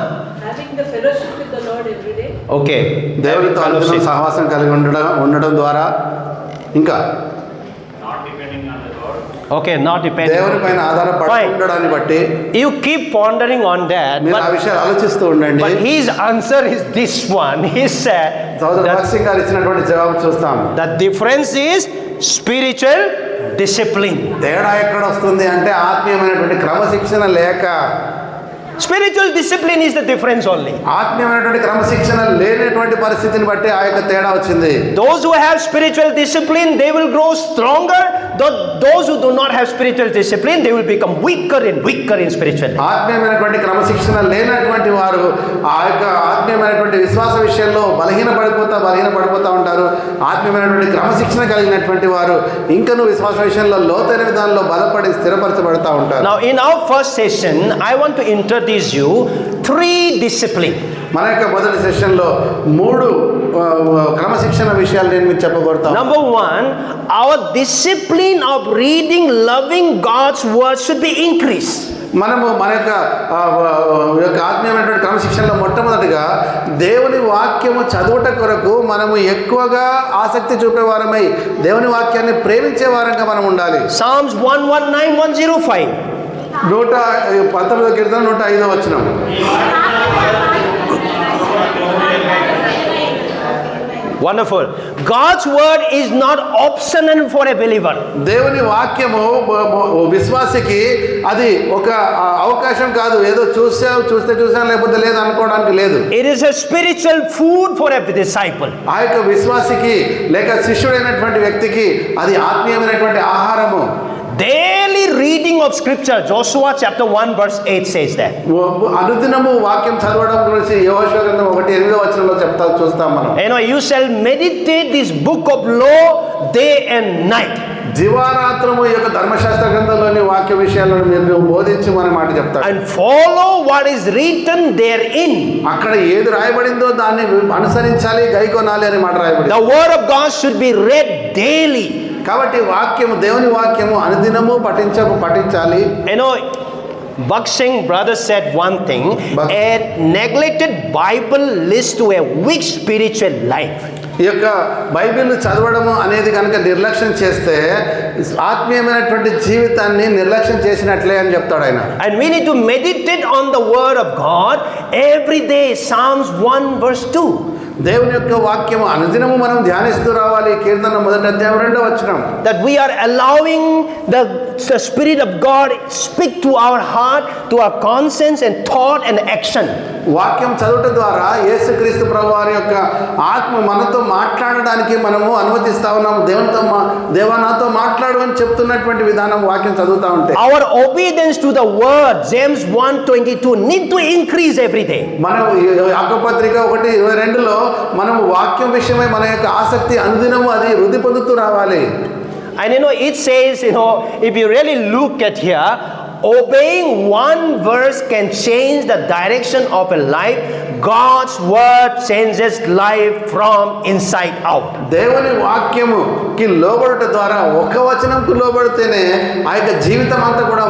Having the fellowship with the Lord every day. Okay. దేవునితో అనుదినం సహవాసం కలిగి ఉండడం ద్వారా, ఇంకా Not depending on the Lord. Okay, not depending. దేవుని పైన ఆధారపడి Fine. ఉండడాన్ని బట్టి You keep pondering on that. మీరు ఆ విషయాలు ఆలోచిస్తూ ఉండండి. But his answer is this one. He said సోదరు that భగత్ సింగ్ గారు ఇచ్చినటువంటి జవాబు చూస్తాం. the difference is spiritual discipline. తేడా ఎక్కడ వస్తుంది అంటే ఆత్మీయమైనటువంటి క్రమశిక్షణ లేక. Spiritual discipline is the difference only. ఆత్మీయమైనటువంటి క్రమశిక్షణ లేనటువంటి పరిస్థితిని బట్టి ఆ యొక్క తేడా వచ్చింది. Those who have spiritual discipline, they will grow stronger. Those who do not have spiritual discipline, they will become weaker and weaker in spirituality. ఆత్మీయమైనటువంటి క్రమశిక్షణ లేనటువంటి వారు ఆ యొక్క ఆత్మీయమైనటువంటి విశ్వాస విషయంలో బలహీన పడిపోతా ఉంటారు. ఆత్మీయమైనటువంటి క్రమశిక్షణ కలిగినటువంటి వారు ఇంకనూ విశ్వాస విషయంలో లోతైన విధానంలో బలపడి స్థిరపరచబడతా ఉంటారు. Now in our first session, I want to introduce you 3 discipline. మన యొక్క మొదటి సెషన్లో 3 క్రమశిక్షణ విషయాలు నేను మీకు చెప్పబోతాను. Number 1, our discipline of reading, loving God's word should be increased. మనము మన యొక్క ఆత్మీయమైనటువంటి క్రమశిక్షణలో మొట్టమొదటిగా దేవుని వాక్యము చదువుట కొరకు మనము ఎక్కువగా ఆసక్తి చూపేవారమై దేవుని వాక్యాన్ని ప్రేమించే వారంగా మనం ఉండాలి. Psalms 119, 105. 119వ కీర్తన 105వ వచనం. Wonderful. God's word is not optional for a believer. దేవుని వాక్యము విశ్వాసికి అది ఒక అవకాశం కాదు, ఏదో చూసాం లేకపోతే లేదు అనుకోవడానికి లేదు. It is a spiritual food for a disciple. ఆ యొక్క విశ్వాసికి లేక శిష్యుడైనటువంటి వ్యక్తికి అది ఆత్మీయమైనటువంటి ఆహారము. Daily reading of scripture, Joshua chapter 1 verse 8 says that. అనుదినము వాక్యం చదవడం గురించి యెహోషువ గ్రంథం 1:8వ వచనంలో చూస్తాం మనం. You shall meditate this book of law day and night. దివారాత్రము ఈ యొక్క ధర్మశాస్త్ర గ్రంథంలోని వాక్య విషయాలను మీరు బోధించి మన మాట చెప్తాడు. And follow what is written therein. అక్కడ ఏది రాయబడిందో దాన్ని అనుసరించాలి, గైకొనాలి అని మాట రాయబడింది. The word of God should be read daily. కాబట్టి వాక్యము, దేవుని వాక్యము అనుదినము పఠించాలి. Bhakt Singh brother said one thing, a neglected Bible leads to a weak spiritual life. ఈ యొక్క బైబిల్ చదవడము అనేది కనుక నిర్లక్ష్యం చేస్తే ఆత్మీయమైనటువంటి జీవితాన్ని నిర్లక్ష్యం చేసినట్లే అని చెప్తాడు ఆయన. And we need to meditate on the word of God every day. Psalms 1 verse 2. దేవుని యొక్క వాక్యము అనుదినము మనం ధ్యానిస్తూ రావాలి. కీర్తన 1వ అధ్యాయం 2వ వచనం. That we are allowing the Spirit of God speak to our heart, to our conscience and thought and action. వాక్యం చదవటం ద్వారా యేసుక్రీస్తు ప్రభువారి యొక్క ఆత్మ మనతో మాట్లాడడానికి మనము అనుమతిస్తా ఉన్నాము. దేవా నాతో మాట్లాడు అని చెప్తున్నటువంటి విధానం వాక్యం చదువుతా ఉంటే. Our obedience to the word, James 1:22, need to increase every day. మనం యాకోబు పత్రిక 1:22లో మనము వాక్యం విషయమై మన యొక్క ఆసక్తి అనుదినము అది వృద్ధి పొందుతూ రావాలి. And it says, if you really look at here, obeying one verse can change the direction of a life. God's word changes life from inside out. దేవుని వాక్యముకి లోబడుట ద్వారా ఒక వచనంకు లోబడితేనే ఆ యొక్క జీవితం అంతా కూడా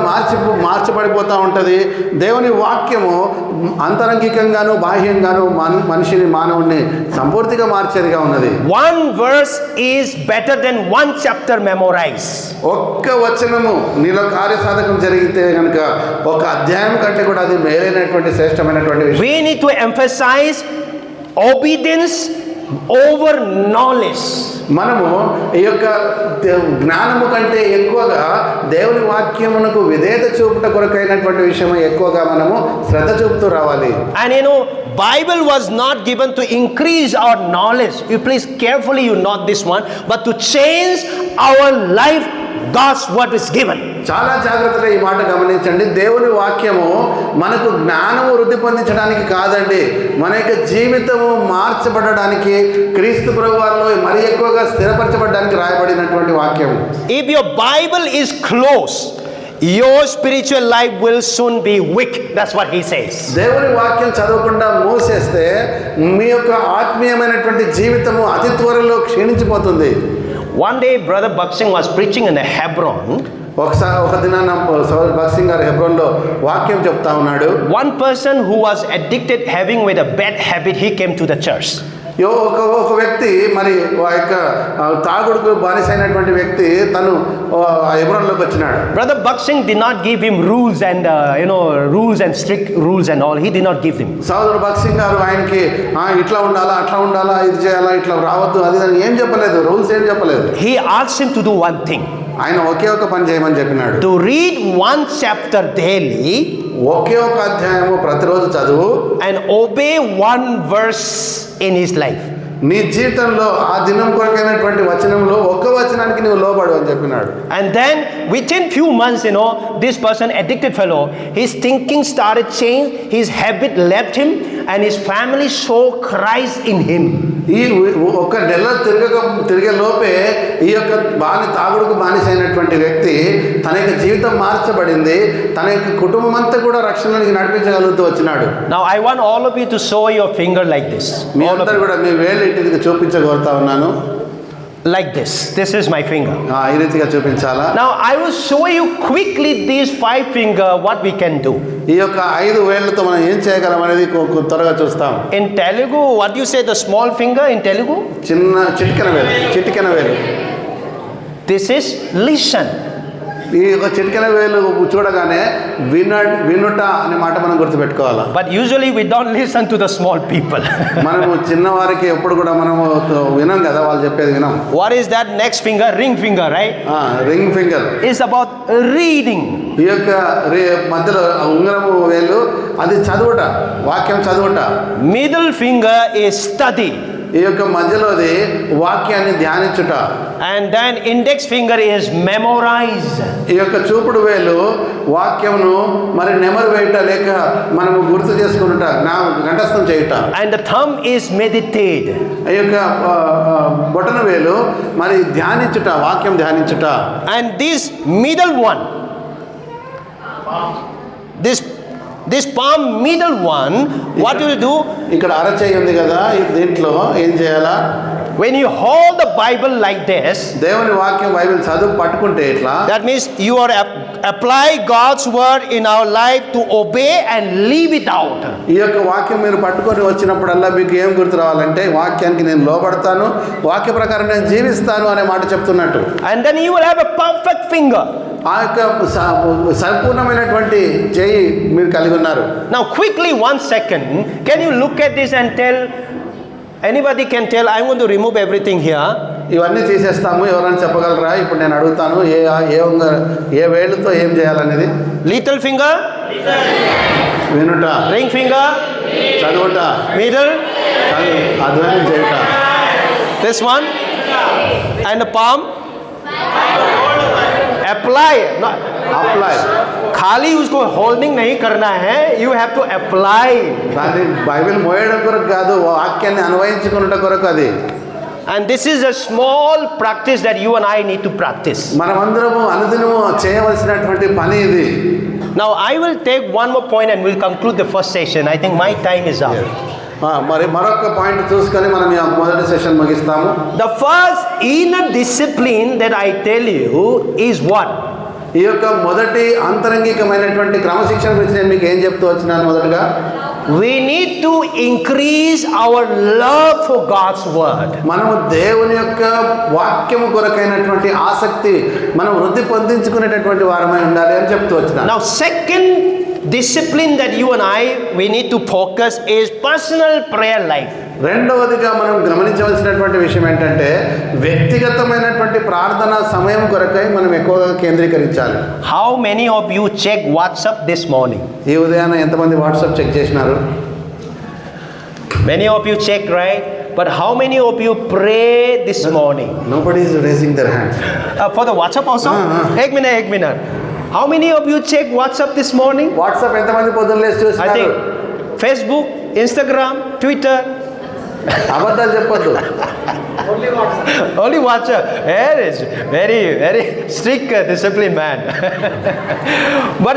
మార్చబడిపోతూ ఉంటుంది. దేవుని వాక్యము అంతరంగికంగాను బాహ్యంగాను మానవుని సంపూర్తిగా మార్చేదిగా ఉన్నది. One verse is better than one chapter memorized. ఒక్క వచనము నీలో కార్యసాధకం జరిగితే కనుక ఒక అధ్యాయం కంటే కూడా అది మేలైనటువంటి శ్రేష్టమైనటువంటి విషయం. We need to emphasize obedience over knowledge. మనము ఈ యొక్క జ్ఞానము కంటే ఎక్కువగా దేవుని వాక్యమునకు విధేయత చూపుట కొరకైనటువంటి విషయం ఎక్కువగా మనము శ్రద్ధ చూపుతూ రావాలి. And Bible was not given to increase our knowledge. You please carefully note this one, but to change our life. God's word is given. చాలా జాగ్రత్తగా ఈ మాట గమనించండి. దేవుని వాక్యము మనకు జ్ఞానము వృద్ధి పొందించడానికి కాదండి, మన యొక్క జీవితము మార్చబడడానికి, క్రీస్తు ప్రభువులో మరి ఎక్కువగా స్థిరపరచబడడానికి రాయబడినటువంటి వాక్యము. If your Bible is closed, your spiritual life will soon be weak. That's what he says. దేవుని వాక్యం చదవకుండా మూసేస్తే మీ యొక్క ఆత్మీయమైనటువంటి జీవితము అతి త్వరలో క్షీణించిపోతుంది. One day brother Bhakt Singh was preaching in Hebron. ఒక దినాన సౌల్ భగత్ సింగ్ గారు హెబ్రోన్లో వాక్యం చెప్తా ఉన్నాడు. One person who was addicted having with a bad habit, he came to the church. ఒక వ్యక్తి మరి ఆ యొక్క తాగుడుకు బానిసైనటువంటి వ్యక్తి తను హెబ్రోన్లోకి వచ్చినాడు. Brother Bhakt Singh did not give him rules and rules and strict rules and all. He did not give them. సోదరుడు భగత్ సింగ్ గారు ఆయనకి ఇట్లా ఉండాలా, అట్లా ఉండాలా, ఇది చేయాలా, ఇట్లా రావద్దు, అది ఏం చెప్పలేదు, రూల్స్ ఏం చెప్పలేదు. He asked him to do one thing. ఆయన ఒకే ఒక పని చేయమని చెప్పినాడు. To read one chapter daily. ఒకే ఒక అధ్యాయము ప్రతిరోజు చదువు. And obey one verse in his life. నీ జీవితంలో ఆ దినం కొరకైనటువంటి వచనంలో ఒక్క వచనానికి నువ్వు లోబడు అని చెప్పినాడు. And then within few months, this person, addicted fellow, his thinking started change, his habit left him, and his family saw Christ in him. ఈ ఒక నెల తిరిగే లోపే ఈ యొక్క తాగుడుకు బానిసైనటువంటి వ్యక్తి తన యొక్క జీవితం మార్చబడింది, తన యొక్క కుటుంబం అంతా కూడా రక్షణకి నడిపించగలుగుతూ వచ్చినాడు. Now I want all of you to show your finger like this. మీ అందరూ కూడా మీ వేలు ఇటుగా చూపించగలుగుతా ఉన్నాను. Like this. This is my finger. ఈ రీతిగా చూపించాలా. Now I will show you quickly these 5 finger what we can do. ఈ యొక్క 5 వేళ్ళతో మనం ఏం చేయగలం అనేది త్వరగా చూస్తాం. In Telugu, what do you say the small finger in Telugu? చిటికెన వేలు. This is listen. ఈ యొక్క చిటికెన వేలు చూడగానే వినుట అనే మాట మనం గుర్తుపెట్టుకోవాలి. But usually we don't listen to the small people. మనము చిన్నవారికి ఎప్పుడు కూడా మనము వినం కదా, వాళ్ళు చెప్పేది వినం. What is that next finger? Ring finger, right? Ring finger is about reading. ఈ యొక్క మధ్యలో ఉంగరము వేలు అది చదువుట, వాక్యం చదువుట. Middle finger is study. ఈ యొక్క మధ్యలోది వాక్యాన్ని ధ్యానించుట. And then index finger is memorize. ఈ యొక్క చూపుడు వేలు వాక్యమును మరి నెమరు వేయట లేక మనము గుర్తు చేసుకునుట, కంఠస్థం చేయుట. And the thumb is meditate. ఈ యొక్క బొటన వేలు మరి ధ్యానించుట, వాక్యం ధ్యానించుట. And this middle one, this palm middle one, what you will do? ఇక్కడ అరచేయి ఉంది కదా, దీంట్లో ఏం చేయాలా? When you hold the Bible like this, దేవుని వాక్యం బైబిల్ చదువు పట్టుకుంటే ఇట్లా, that means you are apply God's word in our life to obey and leave it out. ఈ యొక్క వాక్యం మీరు పట్టుకొని వచ్చినప్పుడల్లా మీకు ఏం గుర్తు రావాలంటే వాక్యానికి నేను లోబడతాను, వాక్య ప్రకారం నేను జీవిస్తాను అనే మాట చెప్తున్నట్టు. And then you will have a perfect finger. ఆ యొక్క సంపూర్ణమైనటువంటి చేయి మీరు కలిగి ఉన్నారు. Now quickly 1 second, can you look at this and tell, anybody can tell, I'm going to remove everything here. ఇవన్నీ తీసేస్తాము, ఎవరైనా చెప్పగలరా? ఇప్పుడు నేను అడుగుతాను, ఏ వేళ్ళతో ఏం చేయాలనేది. Little finger, వినుట. ring finger, చదువుట. middle, అధ్యయనం చేయుట. this one, and the palm, apply. Apply. खाली उसको होल्डिंग नहीं करना है, you have to apply. దాన్ని బైబిల్ మోయడం కొరకు కాదు, వాక్యాన్ని అన్వయించుకున్నట కొరకు అది. And this is a small practice that you and I need to practice. మనమందరము అనుదినము చేయవలసినటువంటి పని ఇది. Now I will take one more point and we'll conclude the first session. I think my time is up. మరి మరొక point చూసుకొని మనం ఈ మొదటి session ముగిస్తాము. The first inner discipline that I tell you is what? ఈ యొక్క మొదటి అంతరంగికమైనటువంటి క్రమశిక్షణ గురించి నేను మీకు ఏం చెప్తూ వచ్చినాను? మొదటగా we need to increase our love for God's word. మనము దేవుని యొక్క వాక్యము కొరకైనటువంటి ఆసక్తి మనం వృద్ధి పొందించుకునేటటువంటి వారమై ఉండాలి అని చెప్తూ వచ్చినాను. Now second discipline that you and we need to focus is personal prayer life. రెండవదిగా మనం గమనించవలసినటువంటి విషయం ఏంటంటే వ్యక్తిగతమైనటువంటి ప్రార్థన సమయం కొరకై మనం ఎక్కువగా కేంద్రీకరించాలి. How many of you check WhatsApp this morning? ఈ ఉదయాన ఎంతమంది వాట్సాప్ చెక్ చేసినారు? Many of you check, right? But how many of you pray this morning? Nobody is raising their hands. For the WhatsApp also? Ek minute. How many of you check WhatsApp this morning? WhatsApp ఎంతమంది పొద్దున్న లేచి I చూసినారు? think Facebook, Instagram, Twitter. అబద్ధాలు చెప్పొద్దు. Only WhatsApp. There is very, very strict discipline, man. But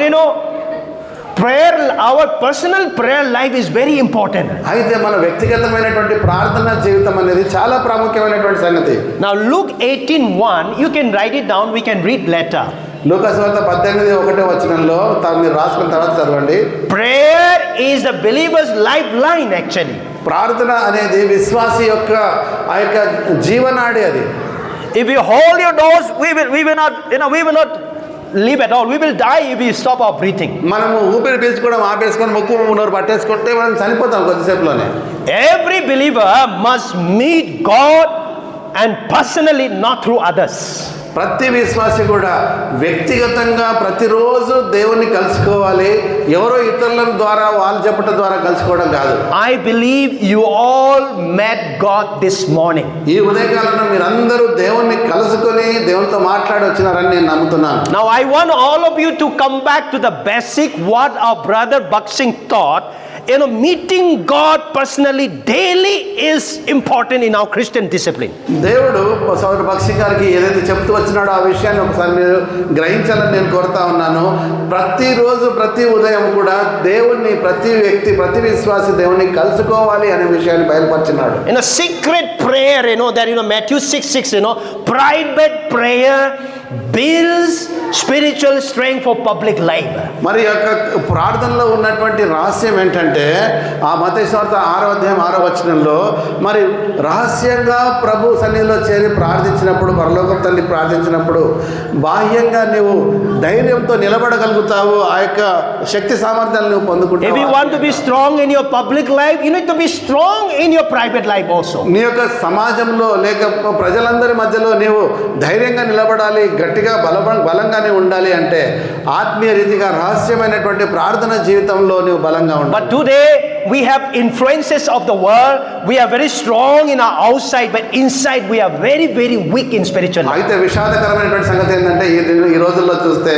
prayer, our personal prayer life is very important. అయితే మన వ్యక్తిగతమైనటువంటి ప్రార్థన జీవితం అనేది చాలా ప్రాముఖ్యమైనటువంటి సంగతి. Now Luke 18:1, you can write it down, we can read later. లూకాసు వార్త 18:1 మీరు రాసుకున్న తర్వాత చదవండి. Prayer is the believer's lifeline actually. ప్రార్థన అనేది విశ్వాసి యొక్క ఆ యొక్క జీవనాడి అది. If we hold your nose, we will not, we will not live at all. We will die if we stop our breathing. మనము ఊపిరి పీల్చుకోవడం ఆపేసుకొని ముక్కు నోరు పట్టేసుకుంటే మనం చనిపోతాం కొద్దిసేపులోనే. Every believer must meet God and personally, not through others. ప్రతి విశ్వాసి కూడా వ్యక్తిగతంగా ప్రతిరోజు దేవుణ్ణి కలుసుకోవాలి. ఎవరో ఇతరుల ద్వారా వాళ్ళు చెప్పడం ద్వారా కలుసుకోవడం కాదు. I believe you all met God this morning. ఈ ఉదయకాలంలో మీరందరూ దేవుణ్ణి కలుసుకొని దేవునితో మాట్లాడి వచ్చినారని నేను నమ్ముతున్నాను. Now I want all of you to come back to the basic what our brother Baksing taught. Meeting God personally daily is important in our Christian discipline. దేవుడు సోదరు బక్షి గారికి ఏదైతే చెప్తూ వచ్చినాడో ఆ విషయాన్ని ఒకసారి మీరు గ్రహించాలని నేను కోరుతా ఉన్నాను. ప్రతిరోజు ప్రతి ఉదయం కూడా దేవుణ్ణి ప్రతి వ్యక్తి ప్రతి విశ్వాసి దేవుణ్ణి కలుసుకోవాలి అనే విషయాన్ని బయలుపరిచినాడు. Secret prayer, that Matthew 6:6, private prayer builds spiritual strength for public life. మరి యొక్క ప్రార్థనలో ఉన్నటువంటి రహస్యం ఏంటంటే ఆ మత్తయి సువార్త 6:6 మరి రహస్యంగా ప్రభు సన్నిధిలో చేరి ప్రార్థించినప్పుడు పరలోకపు తండ్రి ప్రార్థించినప్పుడు బాహ్యంగా నీవు ధైర్యంతో నిలబడగలుగుతావు. ఆ యొక్క శక్తి సామర్థ్యాలు నువ్వు పొందుకుంటావు. If you want to be strong in your public life, you need to be strong in your private life also. నీ యొక్క సమాజంలో లేక ప్రజలందరి మధ్యలో నీవు ధైర్యంగా నిలబడాలి, గట్టిగా బలంగానే ఉండాలి అంటే ఆత్మీయ రీతిగా రహస్యమైనటువంటి ప్రార్థన జీవితంలో నీవు బలంగా ఉండాలి. But today we have influences of the world. We are very strong in our outside, but inside we are very, very weak in spiritual life. అయితే విషాదకరమైనటువంటి సంగతి ఏంటంటే ఈ రోజుల్లో చూస్తే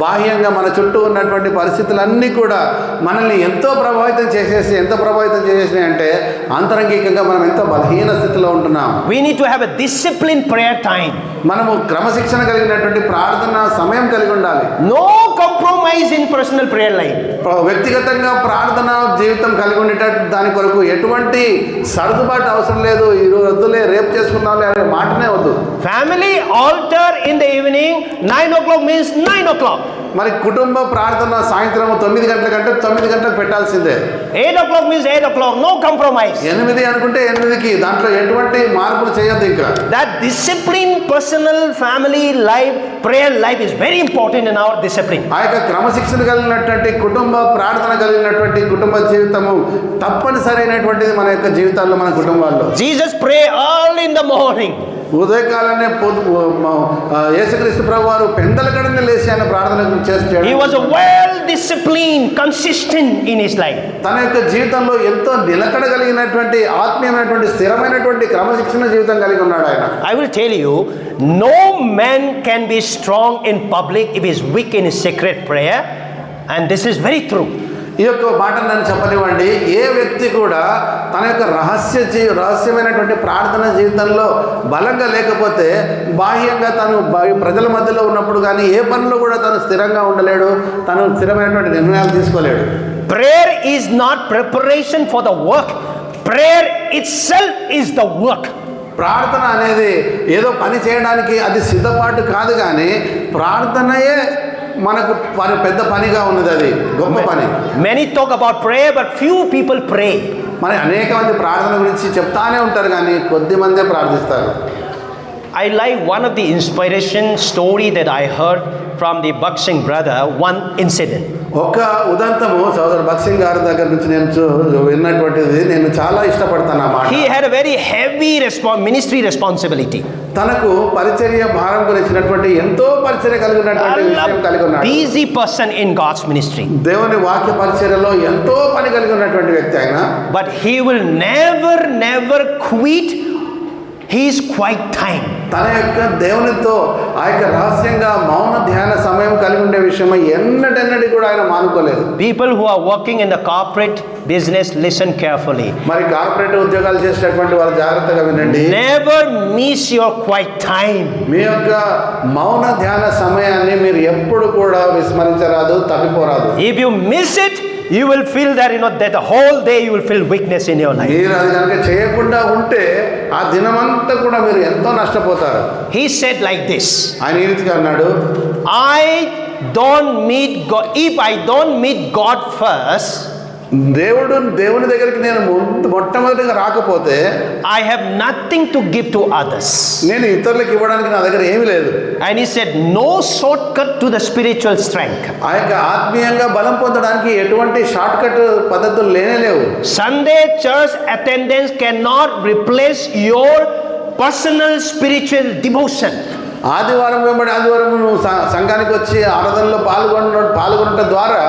బాహ్యంగా మన చుట్టూ ఉన్నటువంటి పరిస్థితులన్నీ కూడా మనల్ని ఎంతో ప్రభావితం చేసేసినాయి అంటే అంతరంగికంగా మనం ఎంతో బలహీన స్థితిలో ఉంటున్నాం. We need to have a disciplined prayer time. మనము క్రమశిక్షణ కలిగినటువంటి ప్రార్థన సమయం కలిగి ఉండాలి. No compromise in personal prayer life. వ్యక్తిగతంగా ప్రార్థన జీవితం కలిగి ఉండేటట్టు దాని కొరకు ఎటువంటి సర్దుబాటు అవసరం లేదు. ఈ వద్దులే రేపు చేసుకుందాంలే అనే మాటనే వద్దు. Family altar in the evening, 9 o'clock means 9 o'clock. మరి కుటుంబ ప్రార్థన సాయంత్రం 9 గంటల కంటే 9 గంటలకు పెట్టాల్సిందే. 8 o'clock means 8 o'clock, no compromise. 8 అనుకుంటే 8కి, దాంట్లో ఎటువంటి మార్పులు చేయొద్దు. ఇంకా that discipline, personal family life, prayer life is very important in our discipline. ఆ యొక్క క్రమశిక్షణ కలిగినటువంటి కుటుంబ ప్రార్థన కలిగినటువంటి కుటుంబ జీవితము తప్పనిసరైనటువంటిది మన యొక్క జీవితాల్లో, మన కుటుంబాల్లో. Jesus pray early in the morning. ఉదయకాలనే యేసుక్రీస్తు ప్రభువారు పెందలకడనే లేచి ఆయన ప్రార్థన చేస్తాడు. He was a well disciplined, consistent in his life. తన యొక్క జీవితంలో ఎంతో నిలకడ కలిగినటువంటి ఆత్మీయమైనటువంటి స్థిరమైనటువంటి క్రమశిక్షణ జీవితం కలిగి ఉన్నాడు ఆయన. I will tell you, no man can be strong in public if he is weak in his secret prayer, and this is very true. ఈ యొక్క మాట నన్ను చెప్పనివ్వండి. ఏ వ్యక్తి కూడా తన యొక్క రహస్యమైనటువంటి ప్రార్థన జీవితంలో బలంగా లేకపోతే బాహ్యంగా తను ప్రజల మధ్యలో ఉన్నప్పుడు కానీ ఏ పనిలో కూడా తను స్థిరంగా ఉండలేడు, తను స్థిరమైనటువంటి నిర్ణయాలు తీసుకోలేడు. Prayer is not preparation for the work. Prayer itself is the work. ప్రార్థన అనేది ఏదో పని చేయడానికి అది సిద్ధపాటు కాదు, కానీ ప్రార్థనయే మనకు పెద్ద పనిగా ఉన్నది, అది గొప్ప పని. Many talk about prayer, but few people pray. మరి అనేక మంది ప్రార్థన గురించి చెప్తానే ఉంటారు, కానీ కొద్ది మందే ప్రార్థిస్తారు. I like one of the inspiration story that I heard from the Baksing brother, one incident. ఒక ఉదంతము సోదరు బక్సింగ్ గారి దగ్గర నుంచి నేను విన్నటువంటిది నేను చాలా ఇష్టపడతాను ఆ మాట. He had a very heavy ministry responsibility. తనకు పరిచర్య భారం గురించినటువంటి ఎంతో పరిచర్య కలిగినటువంటి విషయం కలిగి ఉన్నాడు. Busy person in God's ministry. దేవుని వాక్య పరిచర్యలో ఎంతో పని కలిగి ఉన్నటువంటి వ్యక్తి ఆయన. But he will never quit his quiet time. తన యొక్క దేవునితో ఆ యొక్క రహస్యంగా మౌన ధ్యాన సమయం కలిగి ఉండే విషయం ఎన్నడెన్నడి కూడా ఆయన మానుకోలేదు. People who are working in the corporate business, listen carefully. మరి కార్పొరేట్ ఉద్యోగాలు చేసేటటువంటి వారు జాగ్రత్తగా వినండి. Never miss your quiet time. మీ యొక్క మౌన ధ్యాన సమయాన్ని మీరు ఎప్పుడు కూడా విస్మరించరాదు, తప్పిపోరాదు. If you miss it, you will feel that that the whole day you will feel weakness in your life. మీరు అది కనుక చేయకుండా ఉంటే ఆ దినమంతా కూడా మీరు ఎంతో నష్టపోతారు. He said like this. ఆయన ఈ రీతిగా అన్నాడు, I don't meet God, if I don't meet God first, దేవుని దగ్గరికి నేను మొట్టమొదటిగా రాకపోతే I have nothing to give to others. నేను ఇతరులకు ఇవ్వడానికి నా దగ్గర ఏమీ లేదు. And he said, no shortcut to the spiritual strength. ఆ యొక్క ఆత్మీయంగా బలం పొందడానికి ఎటువంటి షార్ట్ కట్ పద్ధతులు లేవు. Sunday church attendance cannot replace your personal spiritual devotion. ఆదివారం వెంబడి ఆదివారం నువ్వు సంఘానికి వచ్చి ఆరాధనలో పాల్గొనడం ద్వారా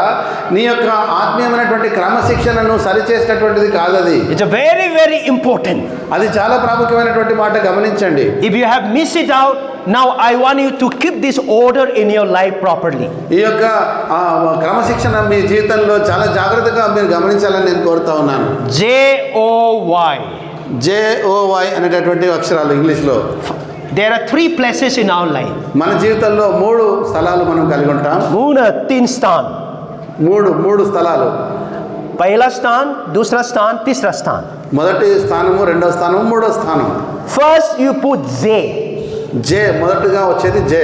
నీ యొక్క ఆత్మీయమైనటువంటి క్రమశిక్షణను సరిచేసేటటువంటిది కాదు అది. It's a very, very important. అది చాలా ప్రాముఖ్యమైనటువంటి మాట, గమనించండి. If you have missed it out, now I want you to keep this order in your life properly. ఈ యొక్క క్రమశిక్షణ మీ జీవితంలో చాలా జాగ్రత్తగా మీరు గమనించాలని నేను కోరుతా ఉన్నాను. JOY. JOY అనేటటువంటి అక్షరాలు ఇంగ్లీష్లో. There are 3 places in our life. మన జీవితంలో 3 స్థలాలు మనం కలిగి ఉంటాం. 3 स्थान. 3 స్థలాలు. पहला स्थान, दूसरा स्थान, तीसरा स्थान. మొదటి స్థానము, రెండో స్థానము, మూడో స్థానం. First you put J. మొదటిగా వచ్చేది J.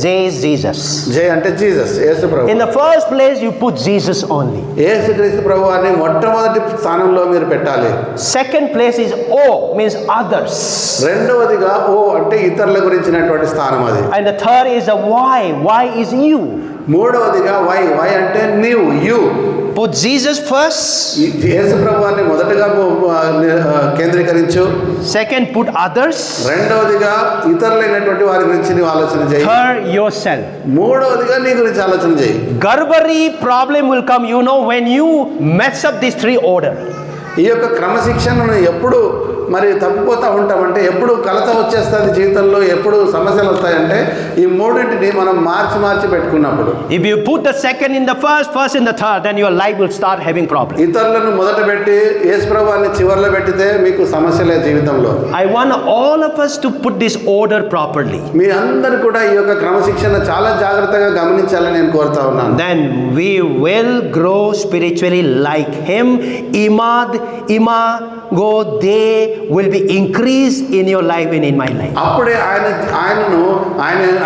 J is Jesus. J అంటే Jesus, Yesu Prabhu. In the first place you put Jesus only. యేసుక్రీస్తు ప్రభువాన్ని మొట్టమొదటి స్థానంలో మీరు పెట్టాలి. Second place is O, means others. రెండవదిగా O అంటే ఇతరుల గురించినటువంటి స్థానం అది. And the third is a Y. Y is you. మూడవదిగా Y అంటే నీవు, యు. Put Jesus first. యేసు ప్రభువాన్ని మొదటగా కేంద్రీకరించు. Second, put others. రెండవదిగా ఇతరులైనటువంటి వారి గురించి నీవు ఆలోచన చేయి. Third, yourself. మూడవదిగా నీ గురించి ఆలోచన చేయి. Garbari problem will come, when you mess up these 3 order. ఈ యొక్క క్రమశిక్షణను ఎప్పుడు మరి తప్పిపోతూ ఉంటామంటే, ఎప్పుడు కలత వచ్చేస్తుంది జీవితంలో, ఎప్పుడు సమస్యలు వస్తాయంటే ఈ మూడింటిని మనం మార్చి పెట్టుకున్నప్పుడు. If you put the second in the first in the third, then your life will start having problems. ఇతరులను మొదట పెట్టి యేసు ప్రభువుని చివర్లో పెట్టితే మీకు సమస్యలే జీవితంలో. I want all of us to put this order properly. మీ అందరూ కూడా ఈ యొక్క క్రమశిక్షణ చాలా జాగ్రత్తగా గమనించాలని నేను కోరుతా ఉన్నాను. Then we will grow spiritually like him. Imago they will be increased in your life and in my life. అప్పుడే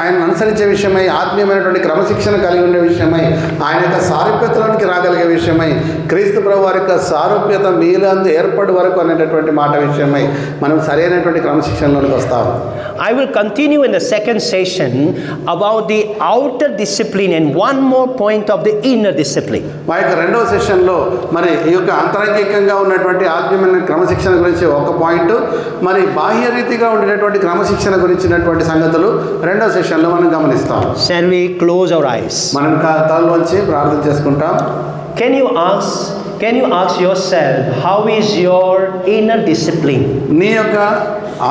ఆయన అనుసరించే విషయమై, ఆత్మీయమైనటువంటి క్రమశిక్షణ కలిగి ఉండే విషయమై, ఆయన యొక్క సారూప్యతలోనికి రాగలిగే విషయమై, క్రీస్తు ప్రభు వారి యొక్క సారూప్యత మీలందు ఏర్పడి వరకు అనేటటువంటి మాట విషయమై మనం సరైనటువంటి క్రమశిక్షణలోనికి వస్తాము. I will continue in the second session about the outer discipline and one more point of the inner discipline. మా యొక్క రెండవ సెషన్లో మరి ఈ యొక్క అంతరంగికంగా ఉన్నటువంటి ఆత్మీయమైన క్రమశిక్షణ గురించి ఒక పాయింట్, మరి బాహ్య రీతిగా ఉండేటటువంటి క్రమశిక్షణ గురించినటువంటి సంగతులు రెండవ సెషన్లో మనం గమనిస్తాం. Shall we close our eyes? మనం తలలోంచి ప్రార్థన చేసుకుంటాం. Can you ask yourself, how is your inner discipline? నీ యొక్క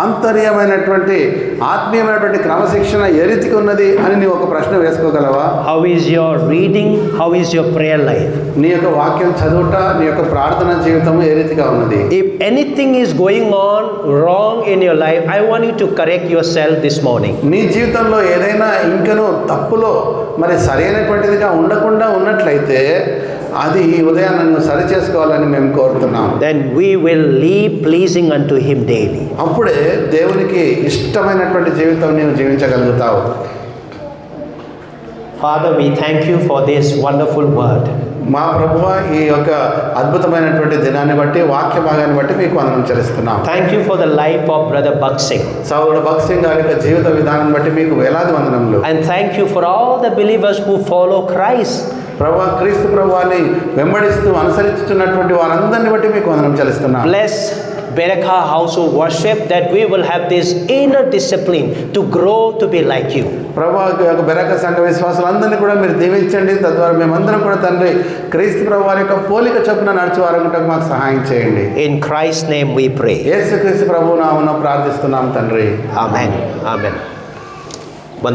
ఆంతర్యమైనటువంటి ఆత్మీయమైనటువంటి క్రమశిక్షణ ఏ రీతికి ఉన్నది అని నీవు ఒక ప్రశ్న వేసుకోగలవా? How is your reading? How is your prayer life? నీ యొక్క వాక్యం చదువుట, నీ యొక్క ప్రార్థన జీవితం ఏ రీతిగా ఉన్నది? If anything is going on wrong in your life, I want you to correct yourself this morning. నీ జీవితంలో ఏదైనా ఇంకనూ తప్పులో మరి సరైనటువంటిదిగా ఉండకుండా ఉన్నట్లయితే అది ఈ ఉదయాన్ని నువ్వు సరి చేసుకోవాలని మేము కోరుతున్నాం. Then we will live pleasing unto him daily. అప్పుడే దేవునికి ఇష్టమైనటువంటి జీవితం నీవు జీవించగలుగుతావు. Father, we thank you for this wonderful word. మా ప్రభువా, ఈ యొక్క అద్భుతమైనటువంటి దినాన్ని బట్టి, వాక్య భాగాన్ని బట్టి మీకు వందనం చెల్లిస్తున్నాం. Thank you for the life of Brother Bhakt Singh. సోదరుడు భక్త్ సింగ్ గారి యొక్క జీవిత విధానం బట్టి మీకు వేలాది వందనములు. And thank you for all the believers who follow Christ. ప్రభువా, క్రీస్తు ప్రభువాన్ని వెంబడిస్తూ అనుసరిస్తున్నటువంటి వారందరిని బట్టి మీకు వందనం చెల్లిస్తున్నాం. Bless Beraka House of Worship that we will have this inner discipline to grow to be like you. ప్రభువా, బెరక సంఘ విశ్వాసులందరినీ కూడా మీరు దీవించండి. తద్వారా మేమందరం కూడా తండ్రి క్రీస్తు ప్రభువారి యొక్క పోలిక చొప్పున నడుచువారనుటకు మాకు సహాయం చేయండి. In Christ's name we pray. యేసుక్రీస్తు ప్రభువు నామమున ప్రార్థిస్తున్నాం తండ్రి. Amen. Amen.